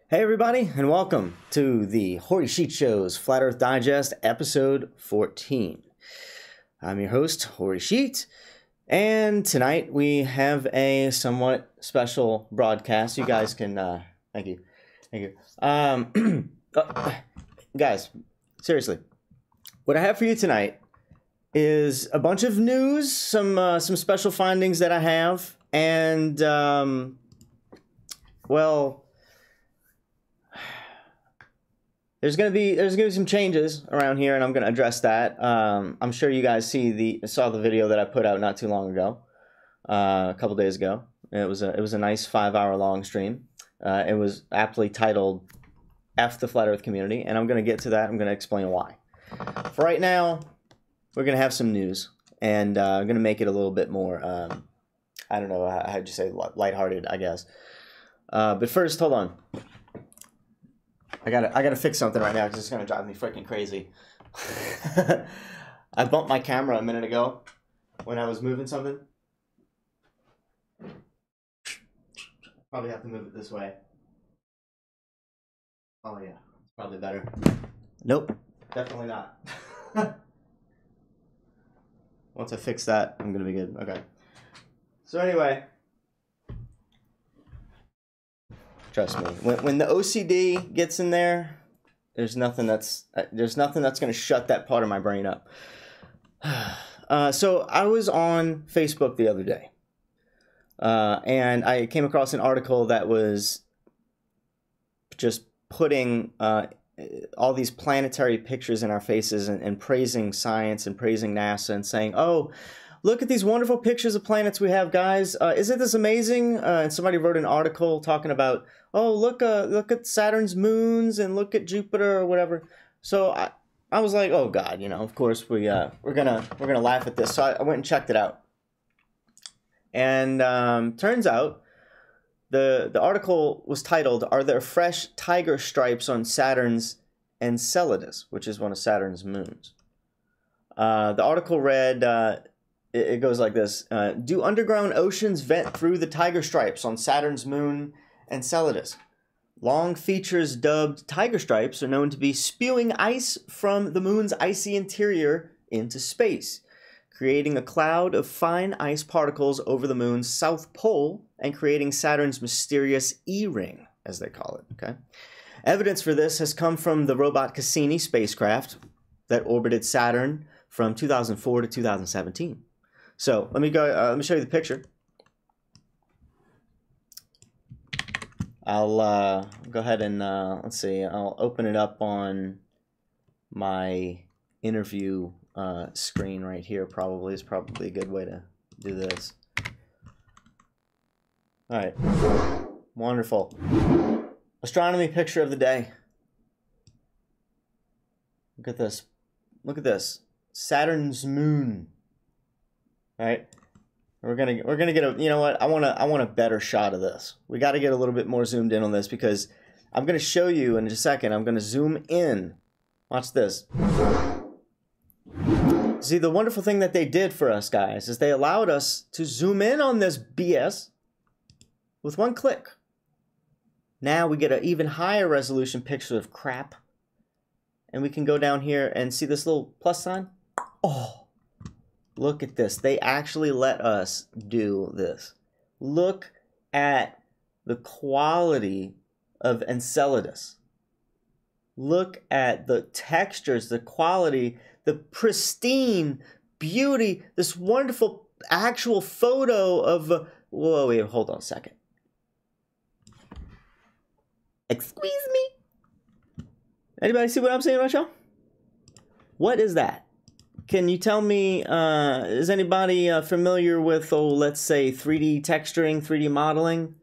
Hey everybody, and welcome to the Hoary Sheet Show's Flat Earth Digest Episode 14. I'm your host, Hoary Sheet, and tonight we have a somewhat special broadcast. You guys can, thank you. Guys, seriously, what I have for you tonight is a bunch of news, some special findings that I have, and, well, There's gonna be some changes around here, and I'm gonna address that. I'm sure you guys saw the video that I put out not too long ago, a couple days ago. It was a nice 5-hour long stream. It was aptly titled "F the Flat Earth Community," and I'm gonna get to that. I'm gonna explain why. For right now, we're gonna have some news, and I'm gonna make it a little bit more. I don't know how'd you say, lighthearted, I guess. But first, hold on. I gotta fix something right now because it's gonna drive me freaking crazy. I bumped my camera a minute ago when I was moving something. Probably have to move it this way. Oh yeah, it's probably better. Nope, definitely not. Once I fix that, I'm gonna be good. Okay. So anyway. Trust me, when the OCD gets in there, there's nothing that's going to shut that part of my brain up. So I was on Facebook the other day, and I came across an article that was just putting all these planetary pictures in our faces and praising science and praising NASA and saying, "Oh, look at these wonderful pictures of planets we have, guys. Isn't this amazing?" And somebody wrote an article talking about, "Oh, look at Saturn's moons and look at Jupiter or whatever." So I was like, "Oh God, of course we're gonna laugh at this." So I went and checked it out, and turns out the article was titled, "Are there fresh tiger stripes on Saturn's Enceladus," which is one of Saturn's moons. The article read. It goes like this. Do underground oceans vent through the tiger stripes on Saturn's moon Enceladus? Long features dubbed tiger stripes are known to be spewing ice from the moon's icy interior into space, creating a cloud of fine ice particles over the moon's south pole and creating Saturn's mysterious E-ring, as they call it. Okay. Evidence for this has come from the robot Cassini spacecraft that orbited Saturn from 2004 to 2017. So let me show you the picture. I'll go ahead and let's see. I'll open it up on my interview screen right here. Is probably a good way to do this. All right, wonderful. Astronomy picture of the day. Look at this. Look at this. Saturn's moon. All right, we're gonna get a. You know what? I want a better shot of this. We got to get a little bit more zoomed in on this because I'm gonna show you in just a second. I'm gonna zoom in. Watch this. See, the wonderful thing that they did for us guys is they allowed us to zoom in on this BS with one click. Now we get an even higher resolution picture of crap, and we can go down here and see this little plus sign. Oh. Look at this. They actually let us do this. Look at the quality of Enceladus. Look at the textures, the quality, the pristine beauty, this wonderful actual photo of... Whoa, wait, hold on a second. Excuse me? Anybody see what I'm saying right now? What is that? Can you tell me, is anybody familiar with, let's say 3D texturing, 3D modeling?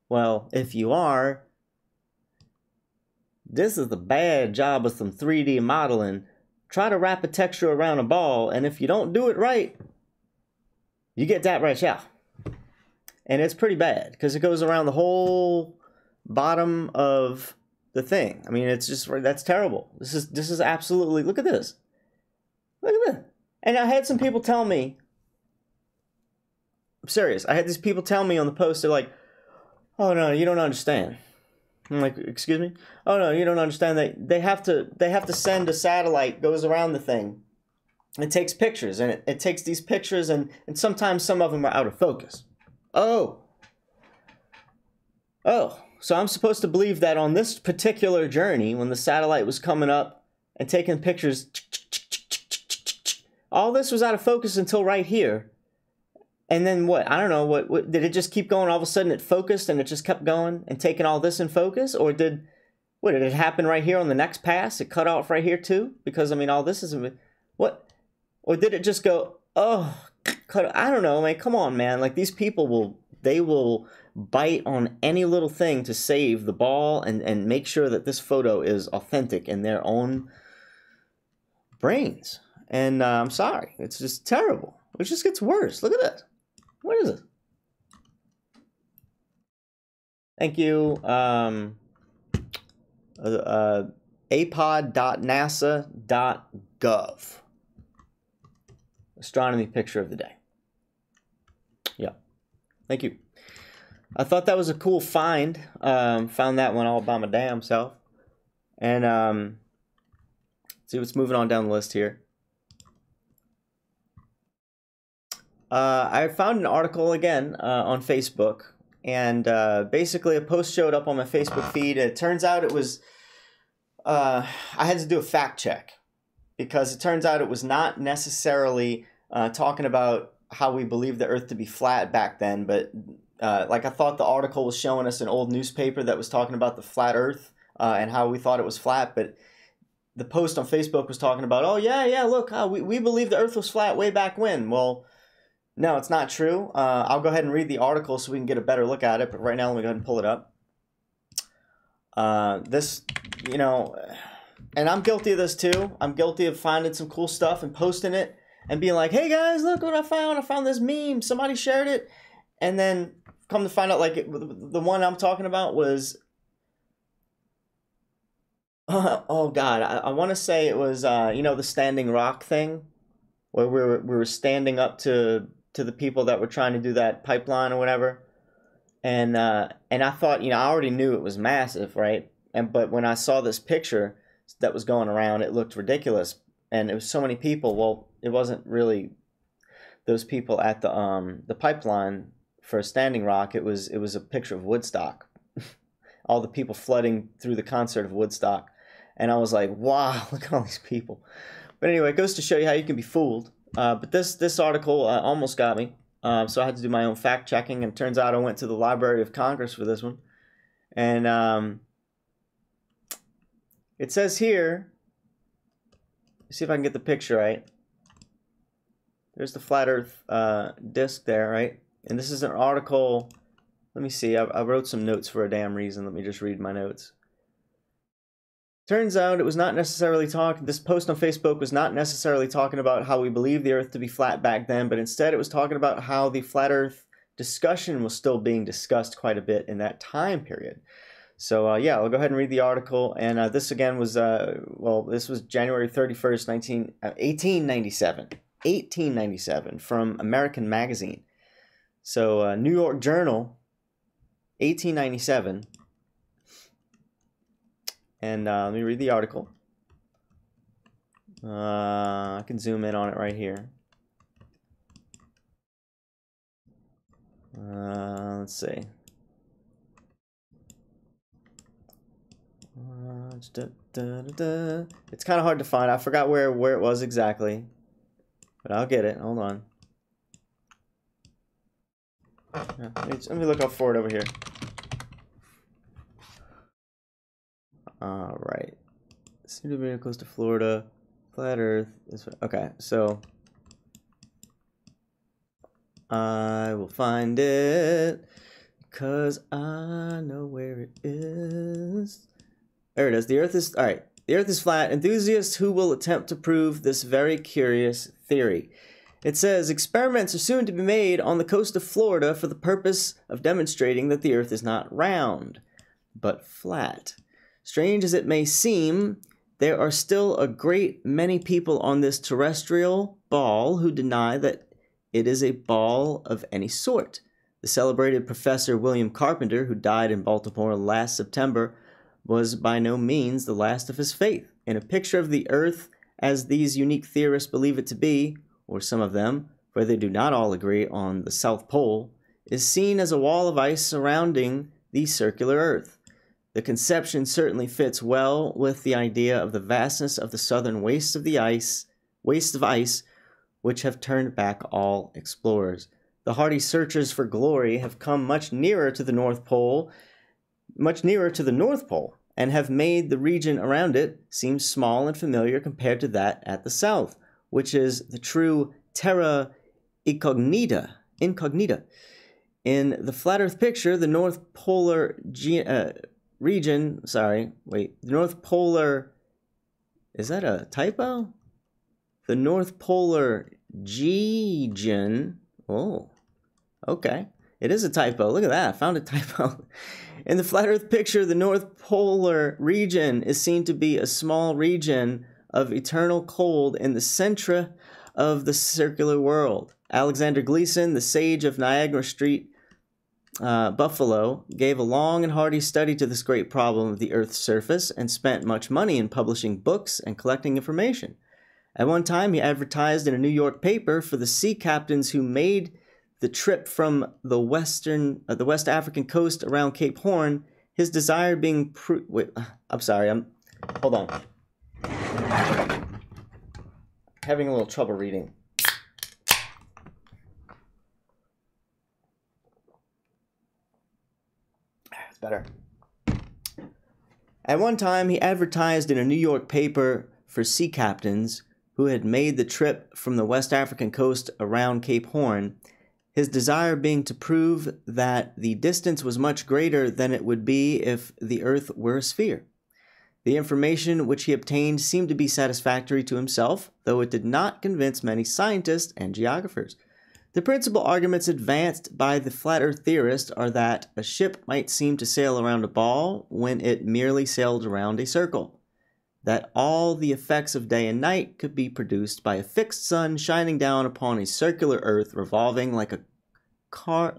Well, if you are, this is the bad job of some 3D modeling. Try to wrap a texture around a ball, and if you don't do it right, you get that right here. And it's pretty bad, because it goes around the whole bottom of the thing. I mean, it's just, that's terrible. This is absolutely, look at this. Look at this. And I had some people tell me, I'm serious, I had these people tell me on the post, they're like, "Oh no, you don't understand. I'm like, excuse me? Oh no, you don't understand. They have to send a satellite, goes around the thing. It takes pictures, and it takes these pictures, and sometimes some of them are out of focus. Oh, so I'm supposed to believe that on this particular journey, when the satellite was coming up and taking pictures, all this was out of focus until right here. And then what? I don't know. What did it just keep going? All of a sudden it focused and it just kept going and taking all this in focus? Or did it happen right here on the next pass? It cut off right here too? Because, I mean, all this is... What? Or did it just go, oh, cut? I don't know, man. Come on, man. Like, these people will bite on any little thing to save the ball and make sure that this photo is authentic in their own brains. And I'm sorry. It's just terrible. It just gets worse. Look at that. What is it? Thank you. apod.nasa.gov. Astronomy picture of the day. Yeah. Thank you. I thought that was a cool find. Found that one all by my damn self. And see what's moving on down the list here. I found an article again on Facebook, and basically a post showed up on my Facebook feed. It turns out it was, I had to do a fact check, because it turns out it was not necessarily talking about how we believed the Earth to be flat back then, but like I thought the article was showing us an old newspaper that was talking about the flat Earth and how we thought it was flat, but the post on Facebook was talking about, oh yeah, look, we believed the Earth was flat way back when. Well, no, it's not true. I'll go ahead and read the article so we can get a better look at it, but right now let me go ahead and pull it up. This, you know, and I'm guilty of this too. I'm guilty of finding some cool stuff and posting it and being like, hey guys, look what I found. I found this meme. Somebody shared it. And then come to find out, like, the one I'm talking about was, oh God, I want to say it was, you know, the Standing Rock thing, where we were standing up to the people that were trying to do that pipeline or whatever. And I thought, you know, I already knew it was massive, right? But when I saw this picture that was going around, it looked ridiculous. And it was so many people. Well, it wasn't really those people at the pipeline for Standing Rock. It was a picture of Woodstock. All the people flooding through the concert of Woodstock. And I was like, wow, look at all these people. But anyway, it goes to show you how you can be fooled. But this article almost got me. So I had to do my own fact checking, and it turns out I went to the Library of Congress for this one. And it says here, let's see if I can get the picture right. There's the flat Earth disc there, right? And this is an article. Let me see. I wrote some notes for a damn reason. Let me just read my notes. Turns out it was not necessarily this post on Facebook was not necessarily talking about how we believe the Earth to be flat back then, but instead it was talking about how the flat Earth discussion was still being discussed quite a bit in that time period. So yeah, I'll go ahead and read the article. And this again was, well, this was January 31st, 1897. 1897 from American Magazine. So New York Journal, 1897. And let me read the article. I can zoom in on it right here. Let's see. It's kind of hard to find. I forgot where it was exactly, but I'll get it. Hold on. Let me look up for it over here. All right. Seem to be close to Florida. Flat Earth. Okay, so I will find it because I know where it is. There it is. The Earth is all right. The Earth is flat. Enthusiasts who will attempt to prove this very curious theory. It says experiments are soon to be made on the coast of Florida for the purpose of demonstrating that the Earth is not round, but flat. Strange as it may seem, there are still a great many people on this terrestrial ball who deny that it is a ball of any sort. The celebrated Professor William Carpenter, who died in Baltimore last September, was by no means the last of his faith. In a picture of the Earth as these unique theorists believe it to be, or some of them, for they do not all agree on the South Pole, is seen as a wall of ice surrounding the circular Earth. The conception certainly fits well with the idea of the vastness of the southern wastes of ice, which have turned back all explorers. The hardy searchers for glory have come much nearer to the North Pole, and have made the region around it seem small and familiar compared to that at the south, which is the true terra incognita. In the flat Earth picture, the North Polar region, the North Polar, is that a typo? The North Polar region, oh, okay. It is a typo. Look at that. I found a typo. In the flat Earth picture, the North Polar region is seen to be a small region of eternal cold in the center of the circular world. Alexander Gleason, the sage of Niagara Street, Buffalo, gave a long and hardy study to this great problem of the Earth's surface and spent much money in publishing books and collecting information. At one time, he advertised in a New York paper for the sea captains who made the trip from the West African coast around Cape Horn, his desire being hold on. Having a little trouble reading. It's better. At one time, he advertised in a New York paper for sea captains who had made the trip from the West African coast around Cape Horn, his desire being to prove that the distance was much greater than it would be if the Earth were a sphere. The information which he obtained seemed to be satisfactory to himself, though it did not convince many scientists and geographers. The principal arguments advanced by the flat Earth theorist are that a ship might seem to sail around a ball when it merely sailed around a circle, that all the effects of day and night could be produced by a fixed sun shining down upon a circular Earth revolving like a card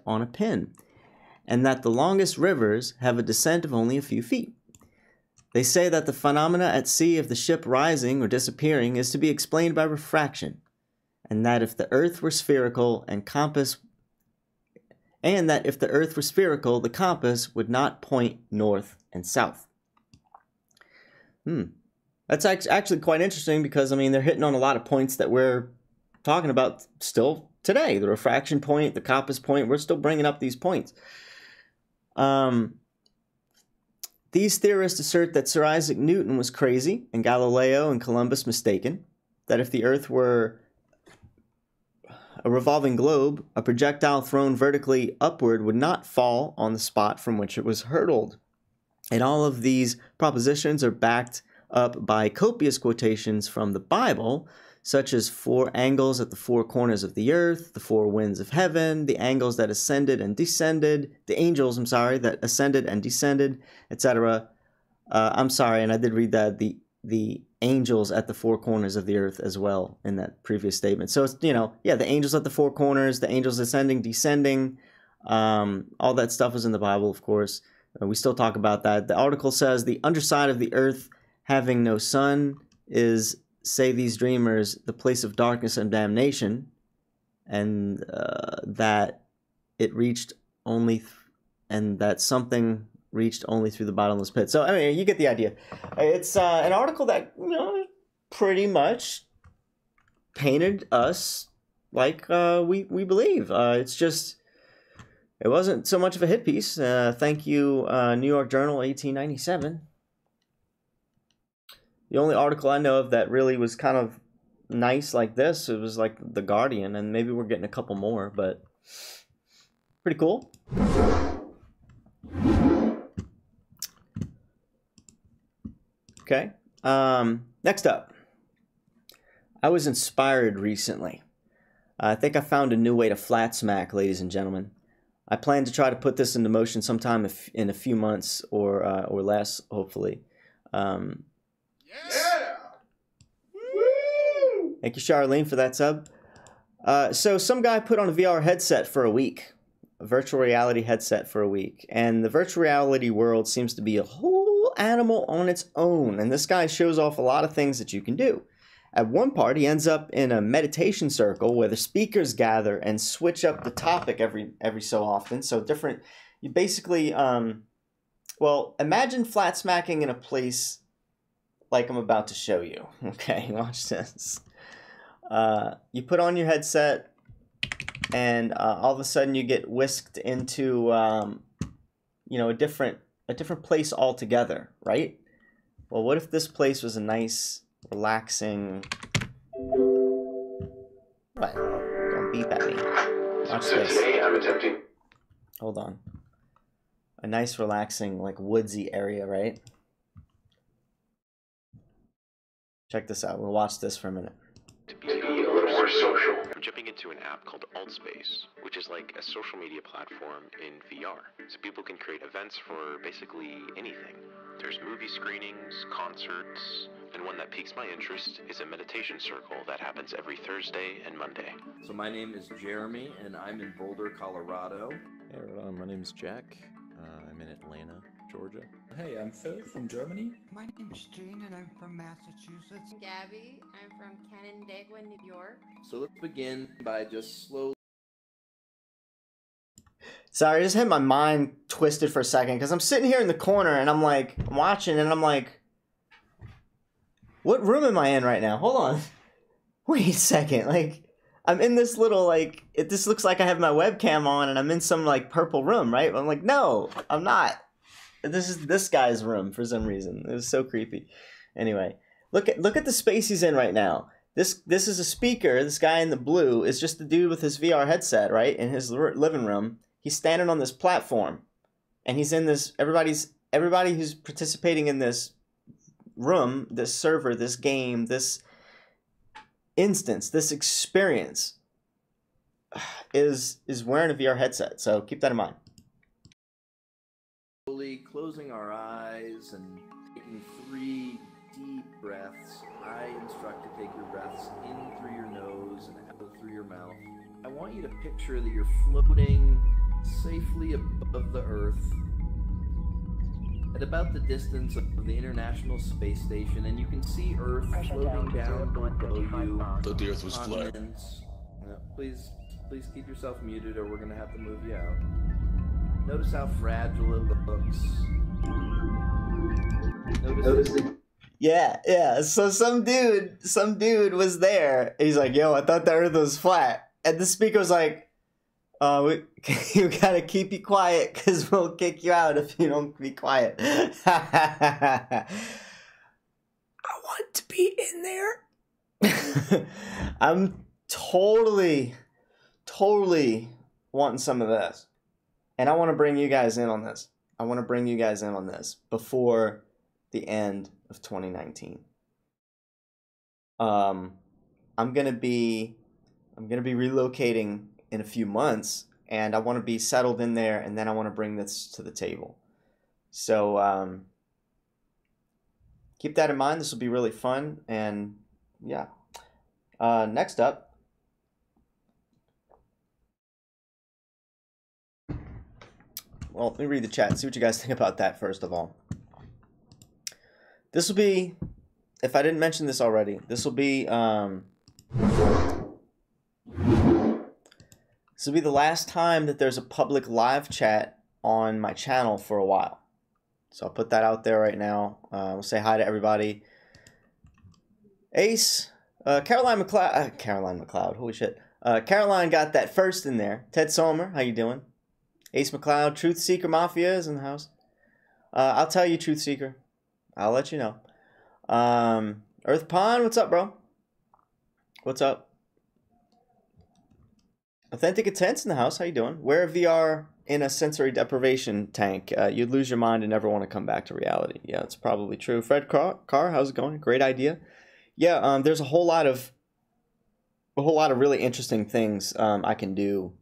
on a pin, and that the longest rivers have a descent of only a few feet. They say that the phenomena at sea of the ship rising or disappearing is to be explained by refraction, and that if the Earth were spherical, the compass would not point north and south. That's actually quite interesting because, I mean, they're hitting on a lot of points that we're talking about still today. The refraction point, the compass point, we're still bringing up these points. These theorists assert that Sir Isaac Newton was crazy and Galileo and Columbus mistaken, that if the Earth were a revolving globe, a projectile thrown vertically upward would not fall on the spot from which it was hurled. And all of these propositions are backed up by copious quotations from the Bible, such as 4 angles at the 4 corners of the earth, the 4 winds of heaven, the angles that ascended and descended, the angels, that ascended and descended, etc. I'm sorry, and I did read that, the angels at the 4 corners of the earth as well in that previous statement. So it's, the angels at the 4 corners, the angels ascending, descending, all that stuff is in the Bible, of course. We still talk about that. The article says the underside of the earth having no sun is, say these dreamers, the place of darkness and damnation, and that it reached only, and that something reached only through the bottomless pit. So, I mean, you get the idea. It's an article that, pretty much painted us like we believe. It's just, it wasn't so much of a hit piece. Thank you, New York Journal, 1897. The only article I know of that really was kind of nice like this, it was like The Guardian, and maybe we're getting a couple more, but pretty cool. Okay. Next up. I was inspired recently. I think I found a new way to flat smack, ladies and gentlemen. I plan to try to put this into motion sometime in a few months or less, hopefully. Yeah! Woo! Thank you, Charlene, for that sub. So some guy put on a VR headset for a week. virtual reality headset for a week. And the virtual reality world seems to be a whole animal on its own. And this guy shows off a lot of things that you can do. At one part, he ends up in a meditation circle where the speakers gather and switch up the topic every so often. So different, you basically, well, imagine flat smacking in a place like I'm about to show you. Okay, watch this. You put on your headset, and all of a sudden you get whisked into, you know, a different place altogether, right? Well, what if this place was a nice, relaxing... What? Don't beep at me. Watch this. Today I'm attempting... Hold on. A nice, relaxing, like, woodsy area, right? Check this out. We'll watch this for a minute. To be a little more social. I'm jumping into an app called Altspace, which is like a social media platform in VR. So people can create events for basically anything. There's movie screenings, concerts, and one that piques my interest is a meditation circle that happens every Thursday and Monday. So my name is Jeremy, and I'm in Boulder, Colorado. Hey everyone, my name is Jack. I'm in Atlanta, Georgia. Hey, I'm Phil from Germany. My name is Gene and I'm from Massachusetts. Gabby, I'm from Canandaigua, New York. So let's begin by just slowly... Sorry, I just had my mind twisted for a second because I'm sitting here in the corner and I'm like, I'm watching and I'm like, what room am I in right now? Hold on. Wait a second. Like, I'm in this little, like, this looks like I have my webcam on and I'm in some, like, purple room, right? I'm like, no, I'm not. This is this guy's room for some reason. It was so creepy. Anyway, look at the space he's in right now. This is a speaker. This guy in the blue is just the dude with his VR headset, right? In his living room. He's standing on this platform. And he's in this, everybody who's participating in this room, this server, this game, this instance, this experience is wearing a VR headset. So keep that in mind. Slowly closing our eyes and taking 3 deep breaths. I instruct to take your breaths in through your nose and out through your mouth. I want you to picture that you're floating safely above the Earth at about the distance of the International Space Station, and you can see Earth floating down below you. Thought the Earth was flat. Please keep yourself muted or we're going to have to move you out. Notice how fragile it looks. Notice it. Yeah. So some dude was there. He's like, yo, I thought the Earth was flat. And the speaker was like, you gotta keep you quiet because we'll kick you out if you don't be quiet. I want to be in there. I'm totally wanting some of this. And I want to bring you guys in on this. I want to bring you guys in on this before the end of 2019. I'm gonna be relocating in a few months, and I want to be settled in there, and then I want to bring this to the table. So keep that in mind. This will be really fun, and yeah. Next up. Well, let me read the chat and see what you guys think about that first of all. This will be, if I didn't mention this already, this will be the last time that there's a public live chat on my channel for a while. So I'll put that out there right now. We'll say hi to everybody. Ace, Caroline McLeod, holy shit. Caroline got that first in there. Ted Sommer, how you doing? Ace McLeod, Truth Seeker Mafia is in the house. I'll tell you, Truth Seeker. I'll let you know. Earth Pond, what's up, bro? What's up? Authentic Intense in the house, how you doing? Wear VR in a sensory deprivation tank. You'd lose your mind and never want to come back to reality. Yeah, it's probably true. Fred Carr, how's it going? Great idea. Yeah, there's a whole lot of really interesting things I can do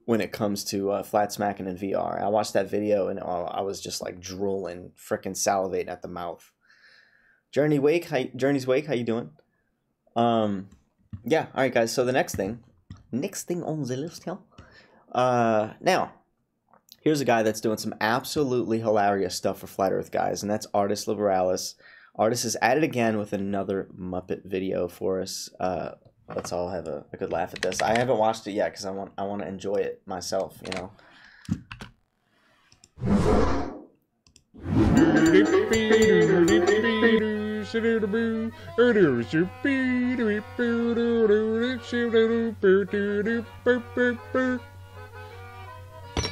when it comes to flat smacking in VR. I watched that video and I was just like drooling, freaking salivating at the mouth. Journey's Wake, how you doing? Yeah, all right, guys. So the next thing on the list here. Now, Here's a guy that's doing some absolutely hilarious stuff for Flat Earth, guys, and that's Artis Liberalis. Artis is at it again with another Muppet video for us. Let's all have a good laugh at this. I haven't watched it yet because I want to enjoy it myself, you know.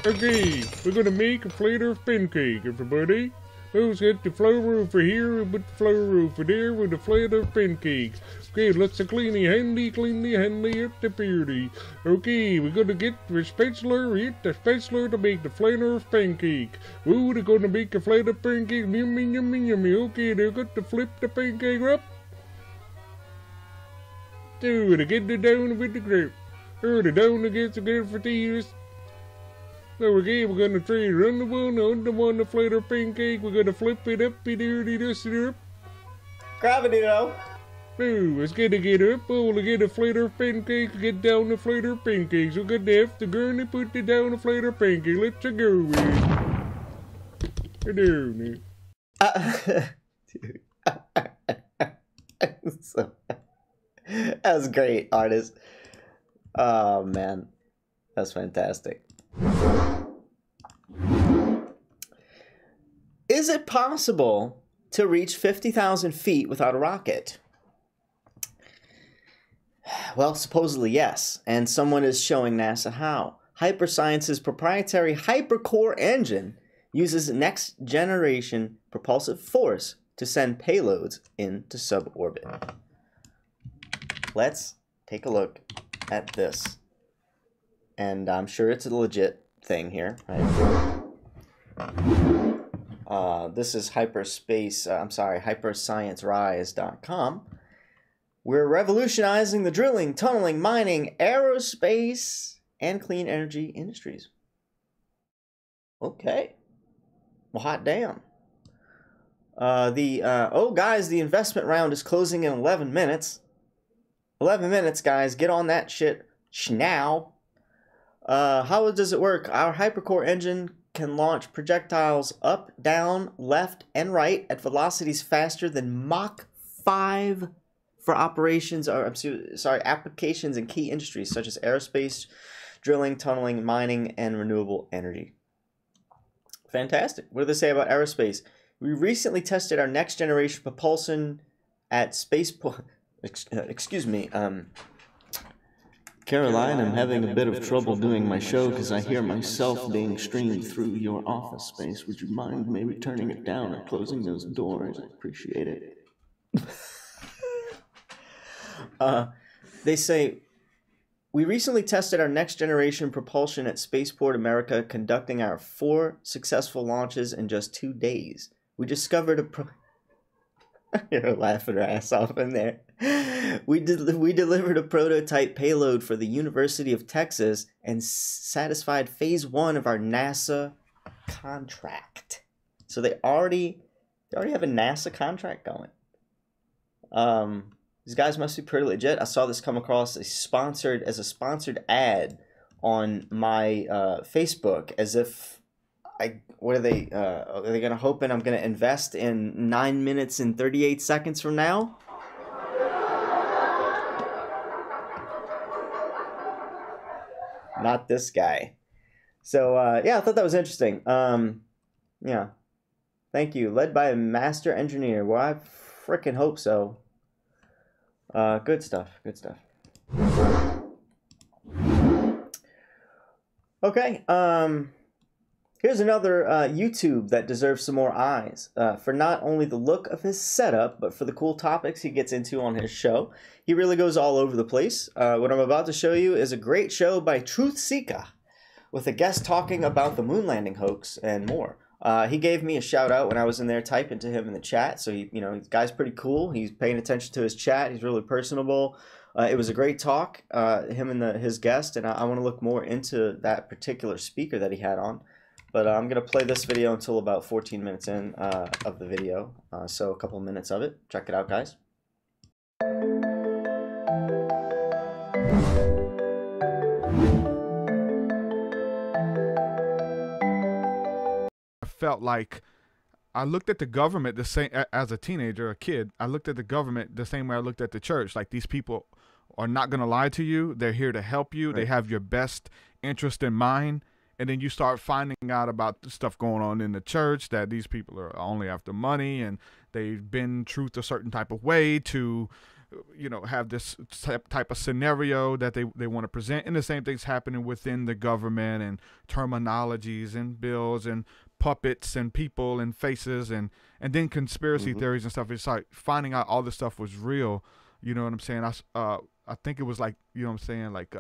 Okay, we're gonna make a Flat Earth pancake, everybody. Who's got the flour over here and put the flour over there with the Flat Earth pancakes? Okay, let's cleanly handy up the beauty. Okay, we're gonna get the spatula to make the Flat Earth pancake. Ooh, they're gonna make a Flat Earth pancake, yummy, yummy, yummy. Okay, they're going to flip the pancake up. Do it, get it down with the grip. Or the down against the grip for tears. Okay, we're gonna try it on the one, the Flat Earth pancake. We're gonna flip it up, dust it up. Gravity, though. Ooh, let's get up. Oh, to get a Flat Earth pancake, get down the Flat Earth pancakes. We're gonna have to gurney put it down the Flat Earth pancake. Let's go with it. Down Dude. So, that was great, Artis. Oh, man. That's fantastic. Is it possible to reach 50,000 feet without a rocket? Well, supposedly yes, and someone is showing NASA how. Hyperscience's proprietary hypercore engine uses next-generation propulsive force to send payloads into suborbit. Let's take a look at this. And I'm sure it's a legit thing here, right? This is hypersciencerise.com. We're revolutionizing the drilling, tunneling, mining, aerospace, and clean energy industries. Okay. Well, hot damn. Oh, guys, the investment round is closing in 11 minutes. 11 minutes, guys. Get on that shit now. How does it work? Our hypercore engine can launch projectiles up, down, left, and right at velocities faster than Mach 5 for operations, or applications in key industries such as aerospace, drilling, tunneling, mining, and renewable energy. Fantastic. What do they say about aerospace? We recently tested our next generation propulsion at spaceport. Caroline, I'm having a bit of trouble doing my show because I hear myself being streamed through your office space. Would you mind maybe turning it down or closing those doors? I appreciate it. They say, we recently tested our next generation propulsion at Spaceport America, conducting our 4 successful launches in just 2 days. We discovered You're laughing her ass off in there. We delivered a prototype payload for the University of Texas and satisfied phase 1 of our NASA contract. So they already have a NASA contract going. These guys must be pretty legit. I saw this come across as a sponsored ad on my Facebook, as if what are they gonna hoping I'm gonna invest in 9 minutes and 38 seconds from now? Not this guy. So yeah, I thought that was interesting. Yeah, thank you. Led by a master engineer. Well, I frickin' hope so. Good stuff. Good stuff. Okay. Here's another YouTube that deserves some more eyes for not only the look of his setup, but for the cool topics he gets into on his show. He really goes all over the place. What I'm about to show you is a great show by Truth Seeker, with a guest talking about the moon landing hoax and more. He gave me a shout out when I was in there typing to him in the chat. So the guy's pretty cool. He's paying attention to his chat. He's really personable. It was a great talk, him and his guest, and I want to look more into that particular speaker that he had on. But I'm going to play this video until about 14 minutes in of the video. So a couple minutes of it. Check it out, guys. felt like I looked at the government the same as a teenager, a kid. I looked at the government the same way I looked at the church. Like, these people are not going to lie to you. They're here to help you. Right. They have your best interest in mind. And then you start finding out about the stuff going on in the church, that these people are only after money, and they've been truth a certain type of way to, you know, have this type of scenario that they want to present. And the same thing's happening within the government, and terminologies and bills and puppets and people and faces, and then conspiracy theories and stuff. It's like finding out all this stuff was real. You know what I'm saying? I think it was like, you know what I'm saying, like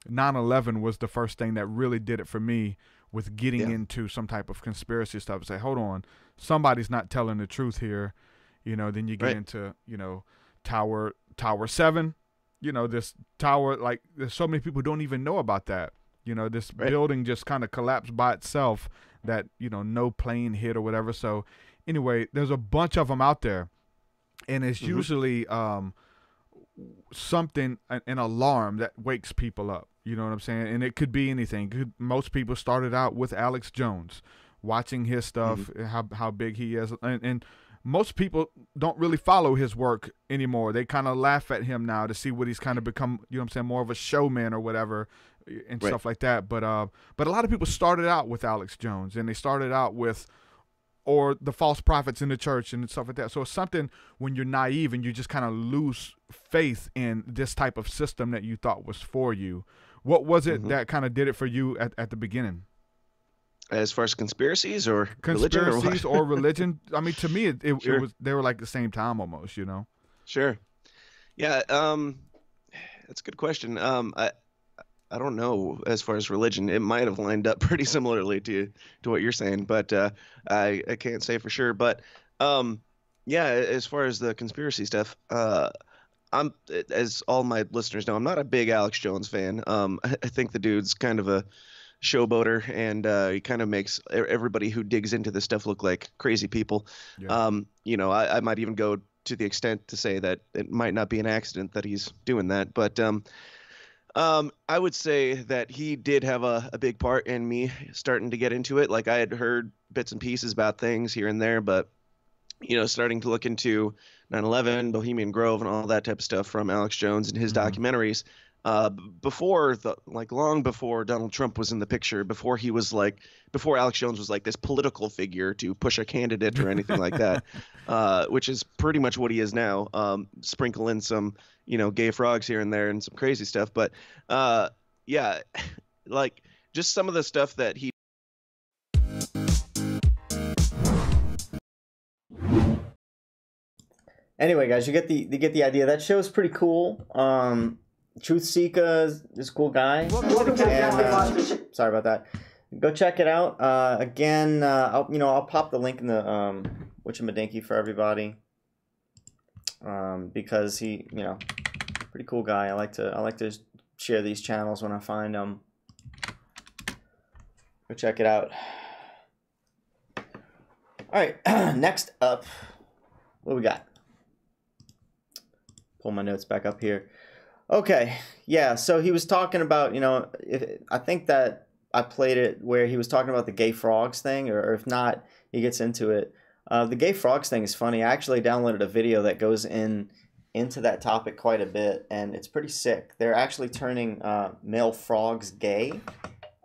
9/11 was the first thing that really did it for me with getting into some type of conspiracy stuff. And say, hold on, somebody's not telling the truth here. You know, then you get into, you know, Tower 7, you know, this tower, like, there's so many people who don't even know about that. You know, this building just kind of collapsed by itself, that, you know, no plane hit or whatever. So anyway, there's a bunch of them out there, and it's usually something, an alarm that wakes people up. You know what I'm saying? And it could be anything. Most people started out with Alex Jones, watching his stuff, how big he is. And most people don't really follow his work anymore. They kind of laugh at him now to see what he's kind of become, you know what I'm saying, more of a showman or whatever, and stuff like that. But a lot of people started out with Alex Jones, and they started out with, or the false prophets in the church and stuff like that. So it's something when you're naive and you just kind of lose faith in this type of system that you thought was for you. What was it that kind of did it for you at the beginning? As far as conspiracies or religion? Or religion? I mean, to me, it was, they were like the same time almost, you know? Sure. Yeah. That's a good question. I don't know, as far as religion. It might have lined up pretty similarly to what you're saying, but I can't say for sure. But yeah, as far as the conspiracy stuff, I'm, as all my listeners know, I'm not a big Alex Jones fan. I think the dude's kind of a showboater, and he kind of makes everybody who digs into this stuff look like crazy people. Yeah. You know, I might even go to the extent to say that it might not be an accident that he's doing that, but I would say that he did have a big part in me starting to get into it. Like, I had heard bits and pieces about things here and there, but, you know, starting to look into 9/11, Bohemian Grove, and all that type of stuff from Alex Jones and his documentaries, long before Donald Trump was in the picture, before Alex Jones was like this political figure to push a candidate or anything like that, which is pretty much what he is now. Sprinkle in some, you know, gay frogs here and there and some crazy stuff. But yeah, like, just some of the stuff that he. Anyway, guys, you get the idea. That show's pretty cool. Truth Seeker is a cool guy. And, sorry about that. Go check it out. Again, I'll pop the link in the whatchamadinky for everybody. Because he, you know, pretty cool guy. I like to share these channels when I find them. Go check it out. All right, next up, what we got? Pull my notes back up here. Okay, yeah, so he was talking about, you know, I think that I played it where he was talking about the gay frogs thing, or if not, he gets into it. The gay frogs thing is funny. I actually downloaded a video that goes into that topic quite a bit, and it's pretty sick. They're actually turning male frogs gay,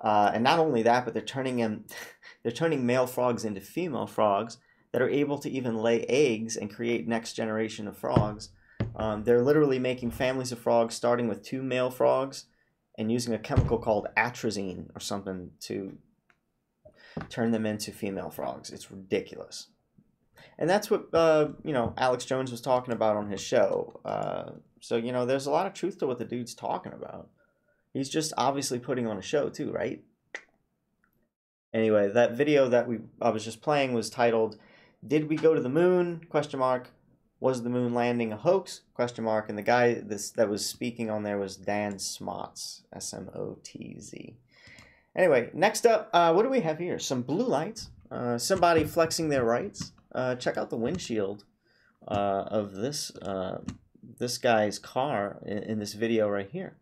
and not only that, but they're turning male frogs into female frogs that are able to even lay eggs and create next generation of frogs. They're literally making families of frogs, starting with 2 male frogs, and using a chemical called atrazine or something to turn them into female frogs. It's ridiculous. And that's what, you know, Alex Jones was talking about on his show. So, you know, there's a lot of truth to what the dude's talking about. He's just obviously putting on a show too, right? Anyway, that video that I was just playing was titled, "Did we go to the moon? ? Was the moon landing a hoax? ? And the guy that was speaking on there was Dan Smotz, S-M-O-T-Z. Anyway, next up, what do we have here? Some blue lights. Somebody flexing their rights. Check out the windshield of this guy's car in this video right here.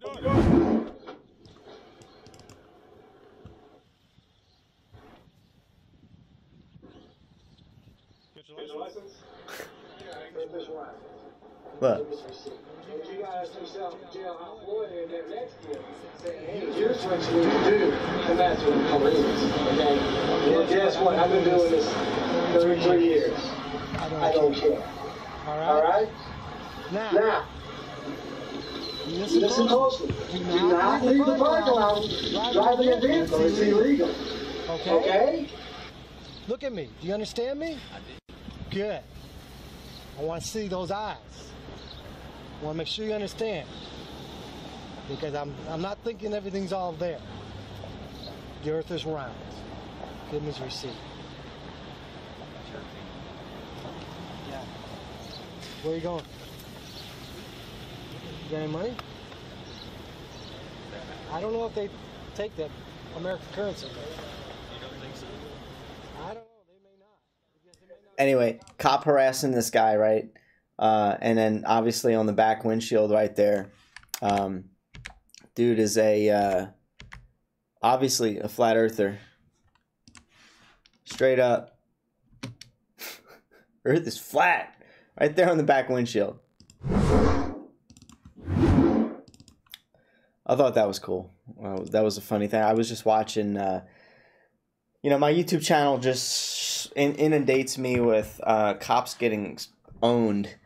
Get your license? Yeah, I got this license. Look. You guys yourself jailhouse lawyer in there next year saying, hey, here's what you need to do to mess with the police. Okay? Well, guess what? I've been doing this 33 years. I don't care. All right? Now, listen closely. Do not leave the parking lot driving your vehicle. It's illegal. Okay? Look at me. Do you understand me? Good. I want to see those eyes. I want to make sure you understand. Because I'm not thinking everything's all there. The earth is round. Give me his receipt. Yeah. Where are you going? You got any money? I don't know if they take the American currency. You don't think so? I don't know. Anyway, cop harassing this guy, right? And then obviously on the back windshield right there, dude is obviously a flat earther. Straight up. Earth is flat. Right there on the back windshield. I thought that was cool. That was a funny thing. I was just watching, my YouTube channel just inundates me with cops getting owned.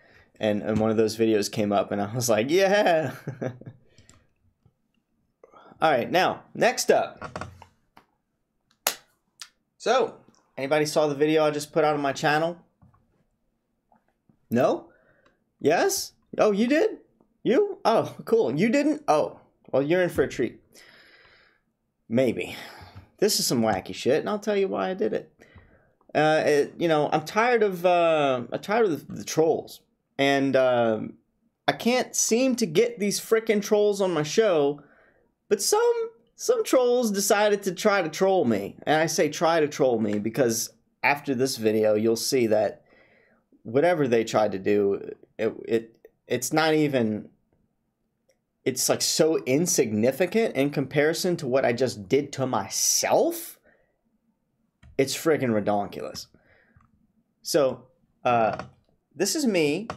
And one of those videos came up and I was like, yeah. All right, now, next up. So, anybody saw the video I just put out on my channel? No? Yes? Oh, you did? You? Oh, cool. You didn't? Oh, well, you're in for a treat. Maybe. This is some wacky shit, and I'll tell you why I did it. I'm tired of the trolls. And I can't seem to get these frickin' trolls on my show, but some trolls decided to try to troll me. And I say try to troll me because after this video, you'll see that whatever they tried to do, it's not even, it's like so insignificant in comparison to what I just did to myself. It's friggin' redonkulous. So, this is me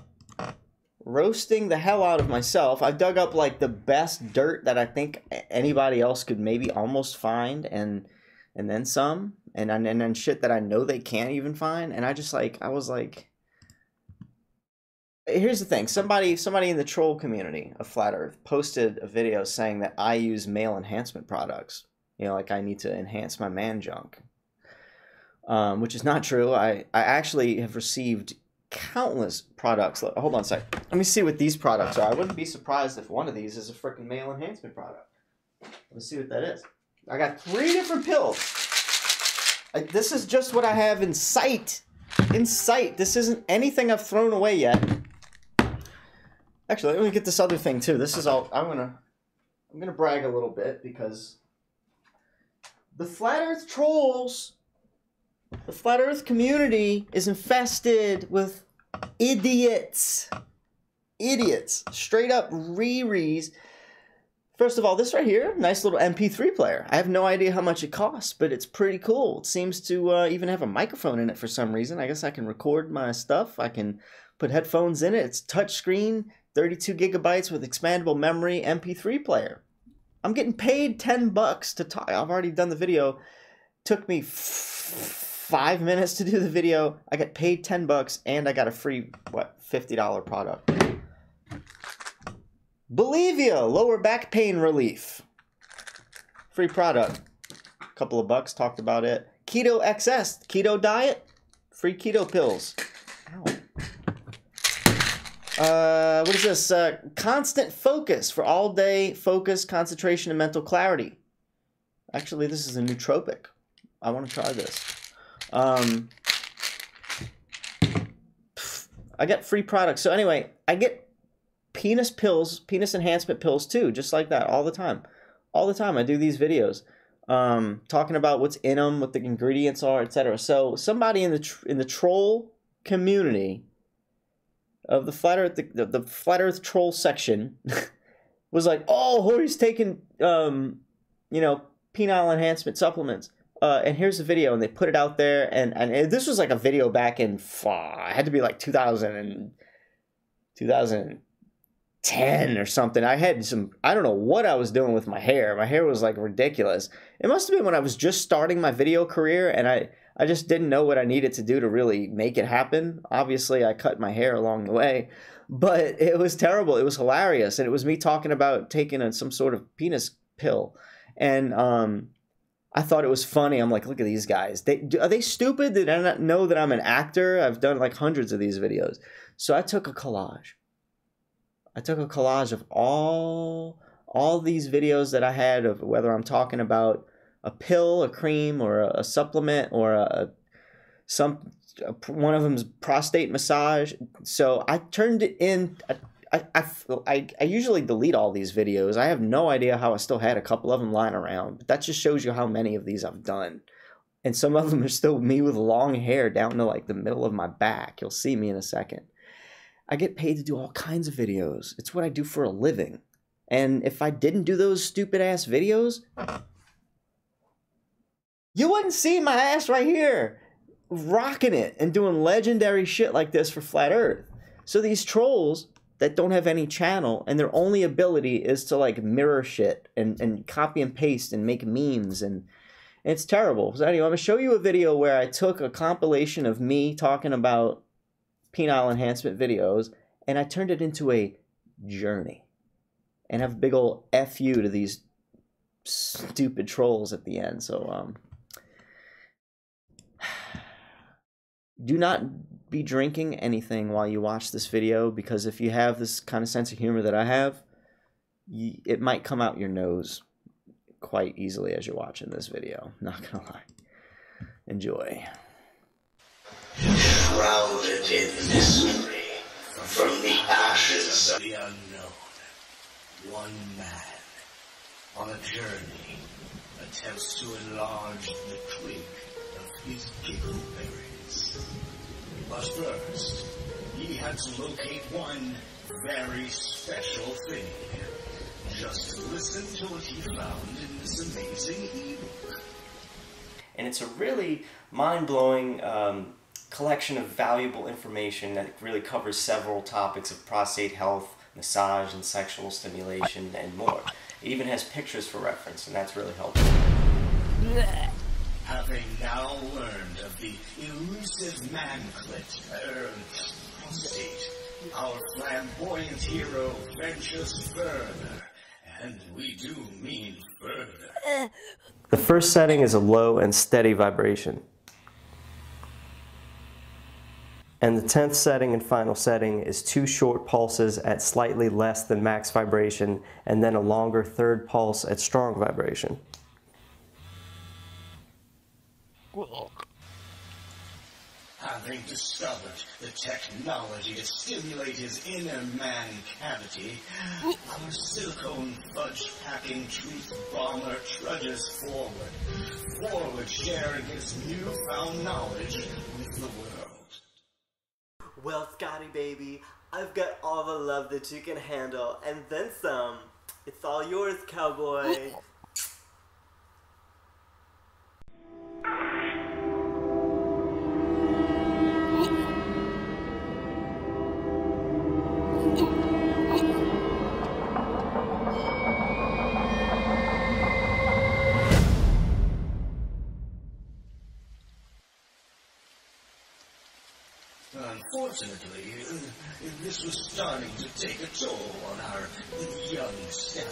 roasting the hell out of myself. I dug up like the best dirt that I think anybody else could maybe almost find, and then some, and then shit that I know they can't even find. And I was like, here's the thing. Somebody in the troll community of Flat Earth posted a video saying that I use male enhancement products. Like I need to enhance my man junk. Which is not true. I actually have received countless products. Hold on a sec. Let me see what these products are. I wouldn't be surprised if one of these is a freaking male enhancement product. Let's see what that is. I got 3 different pills. This is just what I have in sight. In sight. This isn't anything I've thrown away yet. Actually, let me get this other thing too. This is all. I'm gonna brag a little bit because the Flat Earth trolls. The Flat Earth community is infested with idiots. Idiots. Straight up Riris. First of all, this right here, nice little MP3 player. I have no idea how much it costs, but it's pretty cool. It seems to even have a microphone in it for some reason. I guess I can record my stuff. I can put headphones in it. It's touchscreen, 32 gigabytes with expandable memory, MP3 player. I'm getting paid $10 to talk. I've already done the video. Took me 5 minutes to do the video. I got paid $10 and I got a free, $50 product. Bolivia, lower back pain relief. Free product. Couple of bucks, talked about it. Keto XS, keto diet, free keto pills. Ow. What is this? Constant focus for all day focus, concentration, and mental clarity. Actually, this is a nootropic. I want to try this. I get free products. So anyway, I get penis pills, penis enhancement pills too, just like that, all the time. All the time I do these videos, talking about what's in them, what the ingredients are, etc. So somebody in the troll community of the Flat Earth, the Flat Earth troll section was like, oh, Hori's taking, you know, penile enhancement supplements. And here's the video, and they put it out there, and this was like a video back in, it had to be like 2010 or something. I had some, I don't know what I was doing with my hair. My hair was like ridiculous. It must have been when I was just starting my video career, and I just didn't know what I needed to do to really make it happen. Obviously, I cut my hair along the way, but it was terrible. It was hilarious, and it was me talking about taking some sort of penis pill, and I thought it was funny. I'm like, look at these guys. Are they stupid? Did I not know that I'm an actor? I've done like hundreds of these videos. So I took a collage. I took a collage of all these videos that I had of whether I'm talking about a pill, a cream, or a supplement, or one of them's prostate massage. So I turned it in. I usually delete all these videos. I have no idea how I still had a couple of them lying around. But that just shows you how many of these I've done. And some of them are still me with long hair down to like the middle of my back. You'll see me in a second. I get paid to do all kinds of videos. It's what I do for a living. And if I didn't do those stupid ass videos, you wouldn't see my ass right here rocking it and doing legendary shit like this for Flat Earth. So these trolls that don't have any channel and their only ability is to like mirror shit and copy and paste and make memes, and it's terrible. So anyway, I'm gonna show you a video where I took a compilation of me talking about penile enhancement videos and I turned it into a journey and have a big old FU to these stupid trolls at the end. So do not be drinking anything while you watch this video, because if you have this kind of sense of humor that I have, it might come out your nose quite easily as you're watching this video. Not gonna lie. Enjoy. Shrouded in mystery, from the ashes of the unknown, one man on a journey attempts to enlarge the twig of his giggle berries. But first, he had to locate one very special thing. Just listen to what he found in this amazing ebook. And it's a really mind-blowing collection of valuable information that really covers several topics of prostate health, massage, and sexual stimulation, and more. It even has pictures for reference, and that's really helpful. Having now learned of the elusive man-clit, prostate, our flamboyant hero ventures further, and we do mean further. The first setting is a low and steady vibration. And the 10th setting and final setting is 2 short pulses at slightly less than max vibration, and then a longer 3rd pulse at strong vibration. Having discovered the technology to stimulate his inner man cavity, our silicone fudge-packing truth bomber trudges forward sharing his newfound knowledge with the world. Well, Scotty baby, I've got all the love that you can handle, and then some. It's all yours, cowboy. Unfortunately, this was starting to take a toll on our young stallion.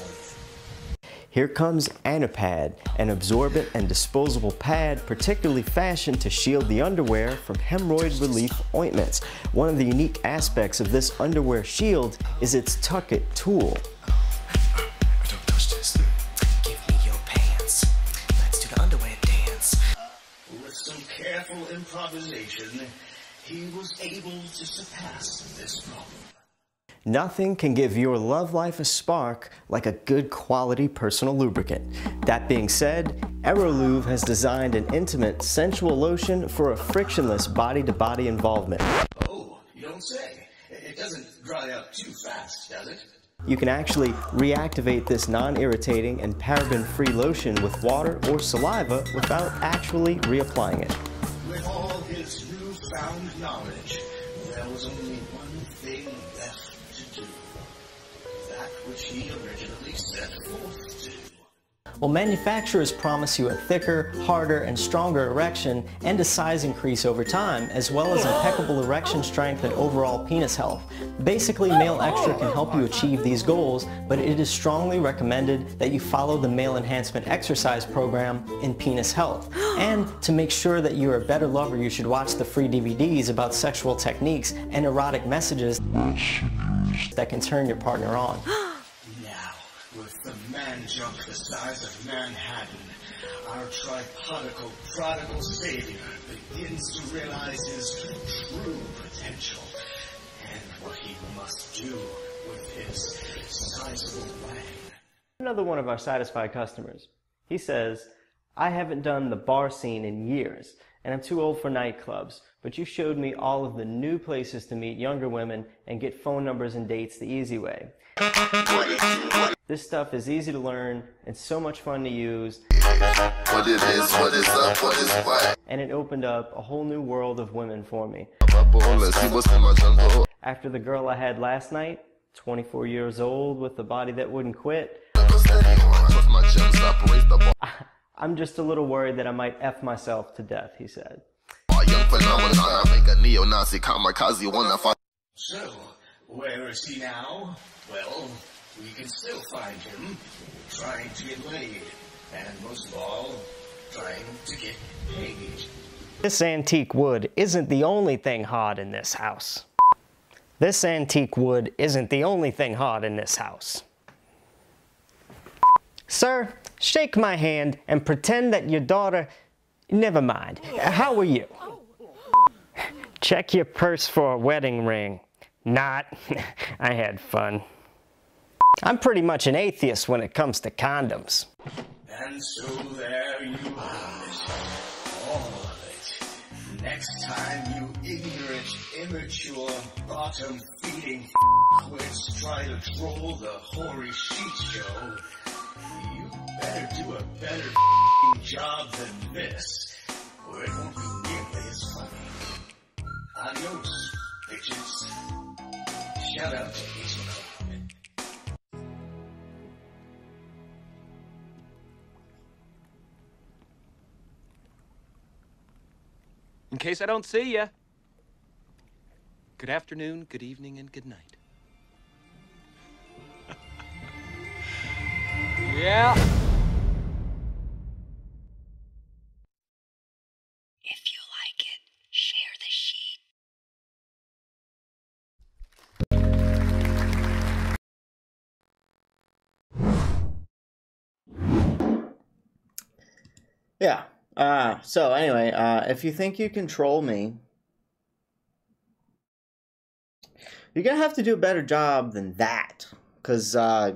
Here comes Anapad, an absorbent and disposable pad particularly fashioned to shield the underwear from hemorrhoid relief ointments. One of the unique aspects of this underwear shield is its tuck-it tool. Don't touch this. Give me your pants. Let's do the underwear dance. With some careful improvisation, he was able to surpass this problem. Nothing can give your love life a spark like a good quality personal lubricant. That being said, Aerolube has designed an intimate, sensual lotion for a frictionless body-to-body involvement. Oh, you don't say. It doesn't dry up too fast, does it? You can actually reactivate this non-irritating and paraben-free lotion with water or saliva without actually reapplying it. With all his newfound knowledge, there was only one thing left to do. That which he originally set forth to. Well, manufacturers promise you a thicker, harder, and stronger erection and a size increase over time, as well as impeccable erection strength and overall penis health. Basically, Male Extra can help you achieve these goals, but it is strongly recommended that you follow the Male Enhancement Exercise Program in Penis Health. And to make sure that you're a better lover, you should watch the free DVDs about sexual techniques and erotic messages that can turn your partner on. With the man-junk the size of Manhattan, our tripodical prodigal savior begins to realize his true potential and what he must do with his sizable wang. Another one of our satisfied customers. He says, I haven't done the bar scene in years, and I'm too old for nightclubs, but you showed me all of the new places to meet younger women and get phone numbers and dates the easy way. This stuff is easy to learn and so much fun to use. What it is, what is up, what is what? And it opened up a whole new world of women for me. After the girl I had last night, 24 years old with a body that wouldn't quit, I'm just a little worried that I might F myself to death, he said. So, where is he now? Well, we can still find him, trying to get laid, and most of all, trying to get paid. This antique wood isn't the only thing hot in this house. This antique wood isn't the only thing hot in this house. Sir, shake my hand and pretend that your daughter... Never mind. How are you? Check your purse for a wedding ring. Not. I had fun. I'm pretty much an atheist when it comes to condoms. And so there you have it. All of it. Next time you ignorant, immature, bottom-feeding quits try to troll the hoary sheet show, you better do a better job than this, or it won't be nearly as funny. Adios, bitches. Shout out to Hazel. In case I don't see ya, good afternoon, good evening, and good night. Yeah. If you like it, share the sheet. Yeah. So anyway, if you think you control me, you're gonna have to do a better job than that. Because I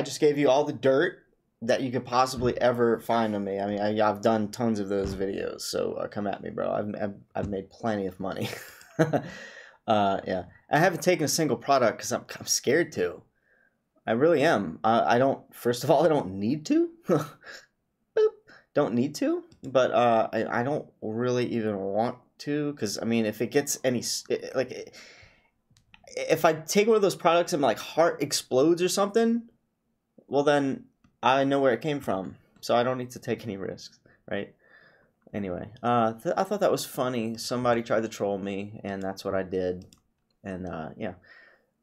just gave you all the dirt that you could possibly ever find on me. I mean, I've done tons of those videos, so come at me, bro. I've made plenty of money. Yeah, I haven't taken a single product because I'm scared to. I really am. I don't. First of all, I don't need to. Don't need to, but I don't really even want to, because I mean, if it gets any if I take one of those products and my heart explodes or something, well then I know where it came from, so I don't need to take any risks, right? Anyway, I thought that was funny. Somebody tried to troll me, and that's what I did. And yeah.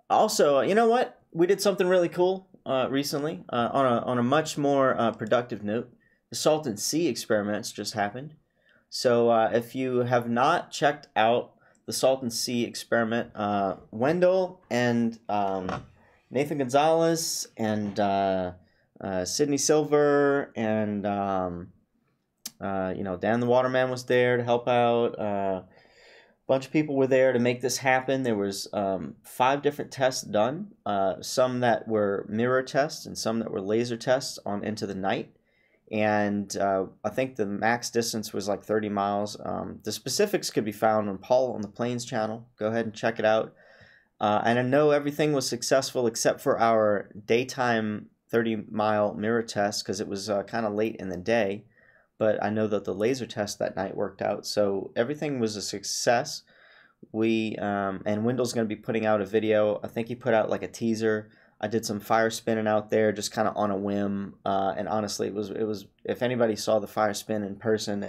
Also, you know what? We did something really cool recently on a much more productive note. The Salton Sea experiments just happened. So if you have not checked out the Salton Sea experiment, Wendell and Nathan Gonzalez and Sydney Silver and you know, Dan the Waterman was there to help out. A bunch of people were there to make this happen. There was 5 different tests done. Some that were mirror tests and some that were laser tests on Into the Night. And I think the max distance was like 30 miles. The specifics could be found on Paul on the Plains channel. Go ahead and check it out. And I know everything was successful except for our daytime 30-mile mirror test because it was kind of late in the day. But I know that the laser test that night worked out. So everything was a success. And Wendell's going to be putting out a video. I think he put out like a teaser. I did some fire spinning out there just kind of on a whim. And honestly, it was if anybody saw the fire spin in person,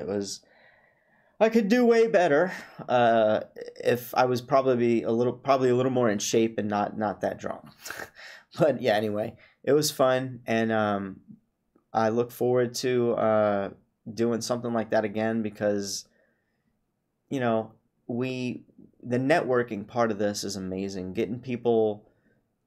I could do way better if I was probably a little more in shape and not that drunk. But yeah, anyway, it was fun, and I look forward to doing something like that again because, you know, the networking part of this is amazing. Getting people